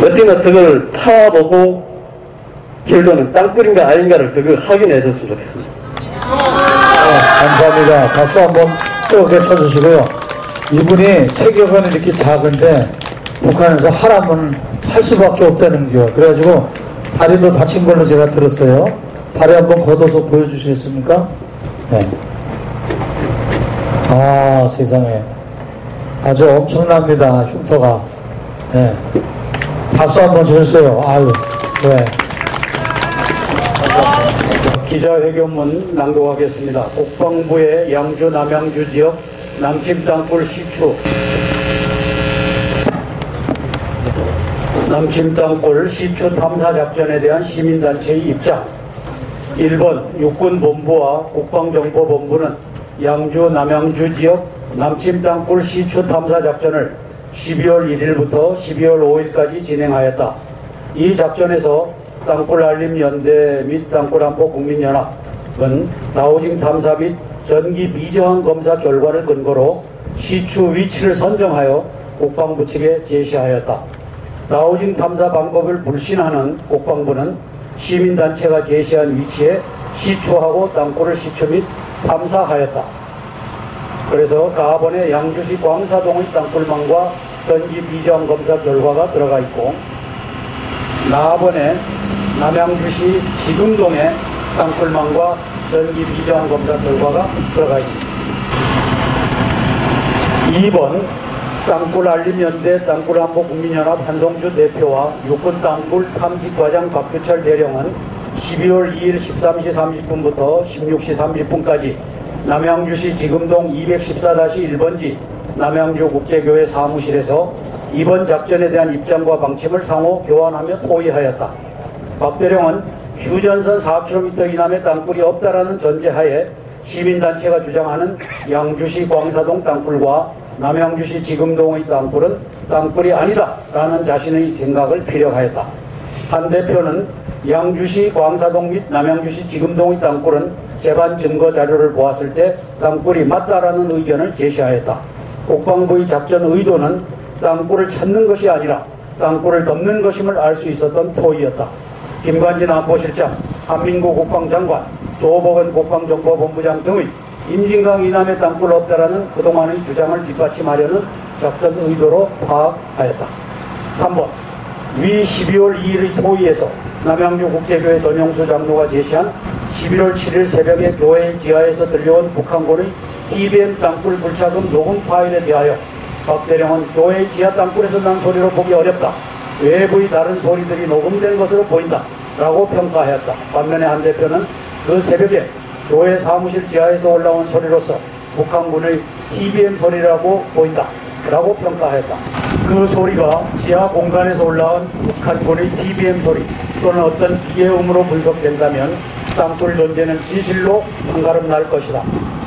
어쨌거나 저걸 파보고 결론은 땅굴인가 아닌가를 그걸 확인해 줬으면 좋겠습니다. 감사합니다. 박수 한번 또 외쳐주시고요. 이분이 체격은 이렇게 작은데 북한에서 하라면 할 수밖에 없다는 겨. 그래가지고 다리도 다친 걸로 제가 들었어요. 다리 한번 걷어서 보여주시겠습니까? 네. 아, 세상에. 아주 엄청납니다. 흉터가. 네. 박수 한번 주세요. 아유, 네. 기자회견문 낭독하겠습니다. 국방부의 양주 남양주 지역 남침 땅굴 시추 남침 땅굴 시추 탐사 작전에 대한 시민단체의 입장. 1번 육군본부와 국방정보본부는 양주 남양주 지역 남침 땅굴 시추 탐사 작전을 12월 1일부터 12월 5일까지 진행하였다. 이 작전에서 땅굴알림연대 및 땅굴안보 국민연합은 나우징 탐사 및 전기 미정한 검사 결과를 근거로 시추 위치를 선정하여 국방부 측에 제시하였다. 나우징 탐사 방법을 불신하는 국방부는 시민단체가 제시한 위치에 시추하고 땅굴을 시추 및 탐사하였다. 그래서 가번에 양주시 광사동의 땅굴망과 전기 미정 검사 결과가 들어가 있고 나번에 남양주시 지금동의 땅굴망과 전기 미정 검사 결과가 들어가 있습니다. 2번 땅굴알림연대 땅굴안보 국민연합 한동주 대표와 육군 땅굴 탐지과장 박규철 대령은 12월 2일 13시 30분부터 16시 30분까지 남양주시 지금동 214-1번지 남양주국제교회 사무실에서 이번 작전에 대한 입장과 방침을 상호 교환하며 토의하였다. 박 대령은 휴전선 4km 이남의 땅굴이 없다라는 전제하에 시민단체가 주장하는 양주시 광사동 땅굴과 남양주시 지금동의 땅굴은 땅굴이 아니다 라는 자신의 생각을 피력하였다. 한 대표는 양주시 광사동 및 남양주시 지금동의 땅굴은 재반 증거 자료를 보았을 때 땅굴이 맞다라는 의견을 제시하였다. 국방부의 작전 의도는 땅굴을 찾는 것이 아니라 땅굴을 덮는 것임을 알 수 있었던 토의였다. 김관진 안보실장, 한민구 국방장관, 조복은 국방정보본부장 등의 임진강 이남의 땅굴 없다라는 그동안의 주장을 뒷받침하려는 작전 의도로 파악하였다. 3번, 위 12월 2일의 토의에서 남양주국제교회 전용수 장로가 제시한 11월 7일 새벽에 교회 지하에서 들려온 북한군의 TBM 땅굴 불착금 녹음 파일에 대하여 박 대령은 교회 지하 땅굴에서 난 소리로 보기 어렵다. 외부의 다른 소리들이 녹음된 것으로 보인다. 라고 평가하였다. 반면에 한 대표는 그 새벽에 교회 사무실 지하에서 올라온 소리로서 북한군의 TBM 소리라고 보인다. 라고 평가하였다. 그 소리가 지하 공간에서 올라온 북한군의 TBM 소리 또는 어떤 기계음으로 분석된다면 땅굴 존재는 진실로 한가름 날 것이다.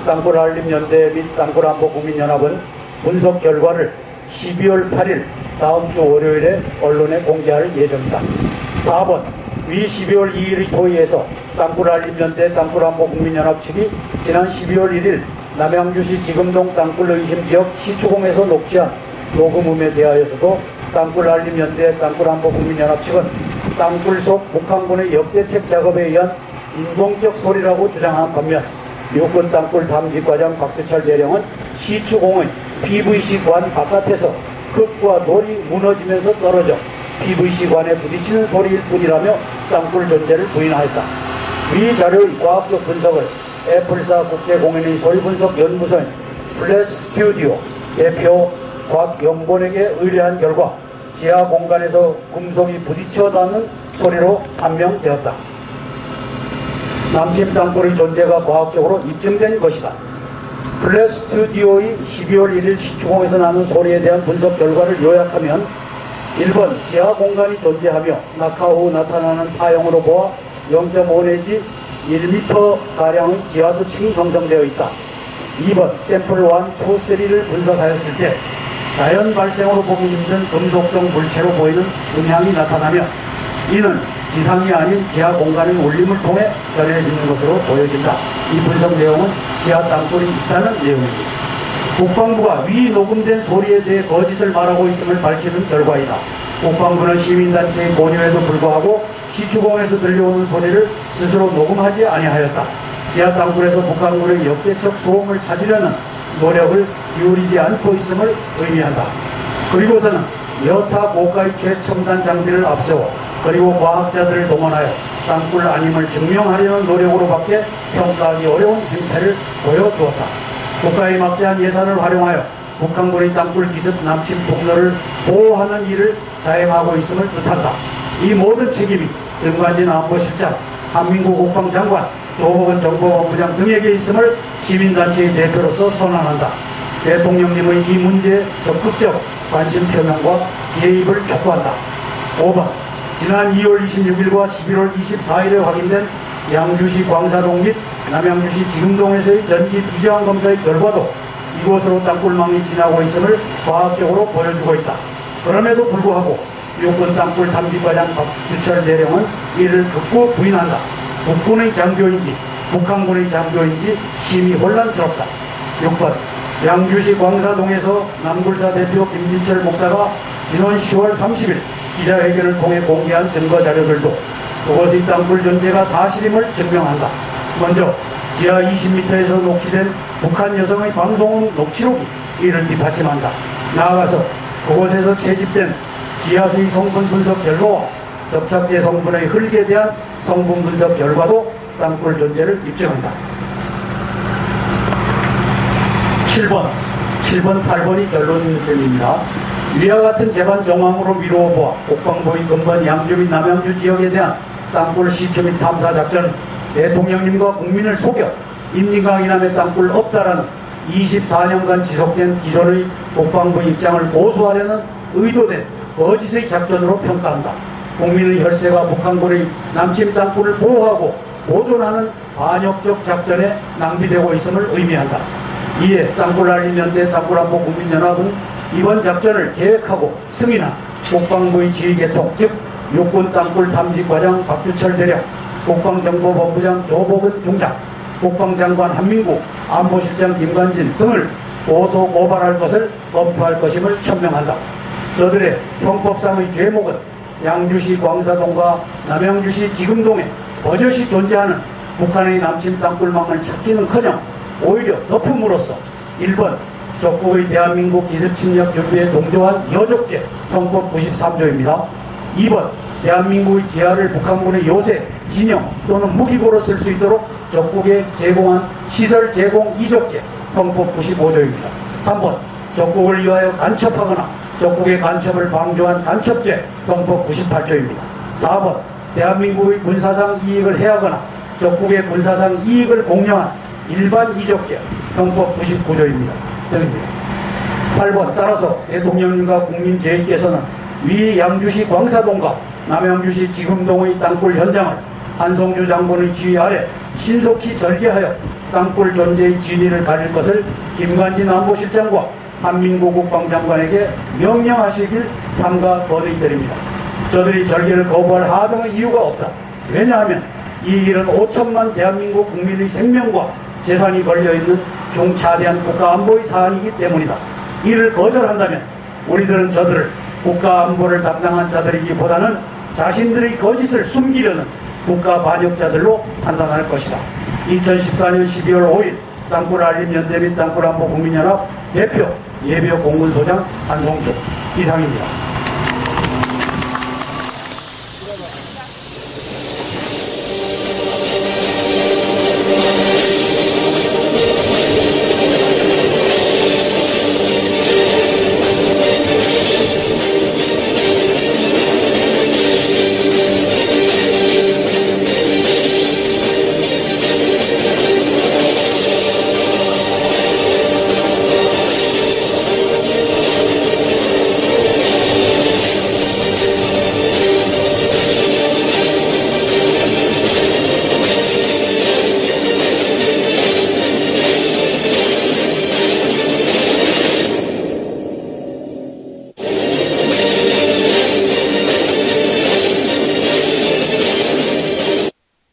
땅굴 한림연대 및 땅굴안보국민연합은 분석 결과를 12월 8일 다음 주 월요일에 언론에 공개할 예정이다. 4번, 위 12월 2일의 토의에서 땅굴한림연대 땅굴안보국민연합 측이 지난 12월 1일 남양주시 지금동 땅굴 의심 지역 시추공에서 녹취한 녹음음에 대하여서도 땅굴한림연대 땅굴안보국민연합 측은 땅굴 속 북한군의 역대책 작업에 의한 인공적 소리라고 주장한 반면 육군 땅굴 탐지과장 박수철 대령은 시추공의 PVC관 바깥에서 흙과 돌이 무너지면서 떨어져 PVC관에 부딪히는 소리일 뿐이라며 땅굴 존재를 부인하였다. 위 자료의 과학적 분석을 애플사 국제공인의 소리분석연구소인 플랫스튜디오 대표 곽영본에게 의뢰한 결과 지하 공간에서 금속이 부딪혀 닿는 소리로 판명되었다. 남침 땅굴의 존재가 과학적으로 입증된 것이다. 플랫스튜디오의 12월 1일 시추공에서 나는 소리에 대한 분석 결과를 요약하면 1번 지하 공간이 존재하며 낙하 후 나타나는 파형으로 보아 0.5 내지 1m가량의 지하수층이 형성되어 있다. 2번 샘플 1, 2, 3를 분석하였을 때 자연 발생으로 보기 힘든 금속성 물체로 보이는 음향이 나타나며 이는 지상이 아닌 지하 공간의 울림을 통해 전해지는 것으로 보여진다. 이 분석 내용은 지하 땅굴이 있다는 내용입니다. 국방부가 위 녹음된 소리에 대해 거짓을 말하고 있음을 밝히는 결과이다. 국방부는 시민단체의 권유에도 불구하고 시추공에서 들려오는 소리를 스스로 녹음하지 아니하였다. 지하 땅굴에서 북한군의 역대적 소음을 찾으려는 노력을 기울이지 않고 있음을 의미한다. 그리고서는 여타 고가의 최첨단 장비를 앞세워 그리고 과학자들을 동원하여 땅굴 아님을 증명하려는 노력으로밖에 평가하기 어려운 행태를 보여주었다. 국가의 막대한 예산을 활용하여 북한군의 땅굴 기습 남침 폭로를 보호하는 일을 자행하고 있음을 뜻한다. 이 모든 책임이 김관진 안보실장, 한민구 국방장관, 조복은 정보본부장 등에게 있음을 시민단체의 대표로서 선언한다. 대통령님의 이 문제에 적극적 관심 표명과 개입을 촉구한다. 5번, 지난 2월 26일과 11월 24일에 확인된 양주시 광사동 및 남양주시 지금동에서의 전기 비저항 검사의 결과도 이곳으로 땅굴망이 지나고 있음을 과학적으로 보여주고 있다. 그럼에도 불구하고 육군 땅굴 탐지과장 박수철 대령은 이를 극구 부인한다. 국군의 장교인지 북한군의 장교인지 심히 혼란스럽다. 6번, 양주시 광사동에서 남굴사 대표 김진철 목사가 지난 10월 30일 기자회견을 통해 공개한 증거자료들도 그곳의 땅굴 존재가 사실임을 증명한다. 먼저 지하 20m에서 녹취된 북한 여성의 방송 녹취록이 이를 뒷받침한다. 나아가서 그곳에서 채집된 지하수의 성분 분석 결과와 접착제 성분의 흙에 대한 성분 분석 결과도 땅굴 존재를 입증한다. 7번, 8번이 결론인 셈입니다. 위와 같은 재반 정황으로 미루어 보아 국방부의 근본 양주 및 남양주 지역에 대한 땅굴 시추 및 탐사 작전 대통령님과 국민을 속여 임진강 이남의 땅굴 없다라는 24년간 지속된 기존의 국방부 입장을 고수하려는 의도된 거짓의 작전으로 평가한다. 국민의 혈세가 북한군의 남침 땅굴을 보호하고 보존하는 반역적 작전에 낭비되고 있음을 의미한다. 이에 땅굴알림연대 땅굴안보 국민연합은 이번 작전을 계획하고 승인한 국방부의 지휘계통 즉 육군 땅굴 탐지과장 박주철 대령, 국방정보본부장 조복은 중장, 국방장관 한민국, 안보실장 김관진 등을 고소 고발할 것을 검토할 것임을 천명한다. 저들의 형법상의 죄목은 양주시 광사동과 남양주시 지금동에 버젓이 존재하는 북한의 남침 땅굴망을 찾기는커녕 오히려 덮음으로써 1번 적국의 대한민국 기습침략 준비에 동조한 여적죄 형법 93조입니다. 2번 대한민국의 지하를 북한군의 요새, 진영 또는 무기고로 쓸 수 있도록 적국에 제공한 시설 제공 이적죄 형법 95조입니다. 3번 적국을 위하여 간첩하거나 적국의 간첩을 방조한 간첩죄 형법 98조입니다. 4번 대한민국의 군사상 이익을 해하거나 적국의 군사상 이익을 공유한 일반 이적죄 형법 99조입니다. 등입니다. 8번 따라서 대통령님과 국민재위께서는 위 양주시 광사동과 남양주시 지금동의 땅굴 현장을 한성주 장군의 지휘 아래 신속히 절개하여 땅굴 존재의 진위를 가릴 것을 김관진 안보실장과 한민국 국방장관에게 명령하시길 삼가 건의드립니다. 저들이 절개를 거부할 하등의 이유가 없다. 왜냐하면 이 일은 5천만 대한민국 국민의 생명과 재산이 걸려있는 중차대한 국가안보의 사안이기 때문이다. 이를 거절한다면 우리들은 저들을 국가안보를 담당한 자들이기보다는 자신들의 거짓을 숨기려는 국가 반역자들로 판단할 것이다. 2014년 12월 5일 땅굴알림연대 및 땅굴안보 국민연합 대표 예비역 공군소장 한송조 이상입니다.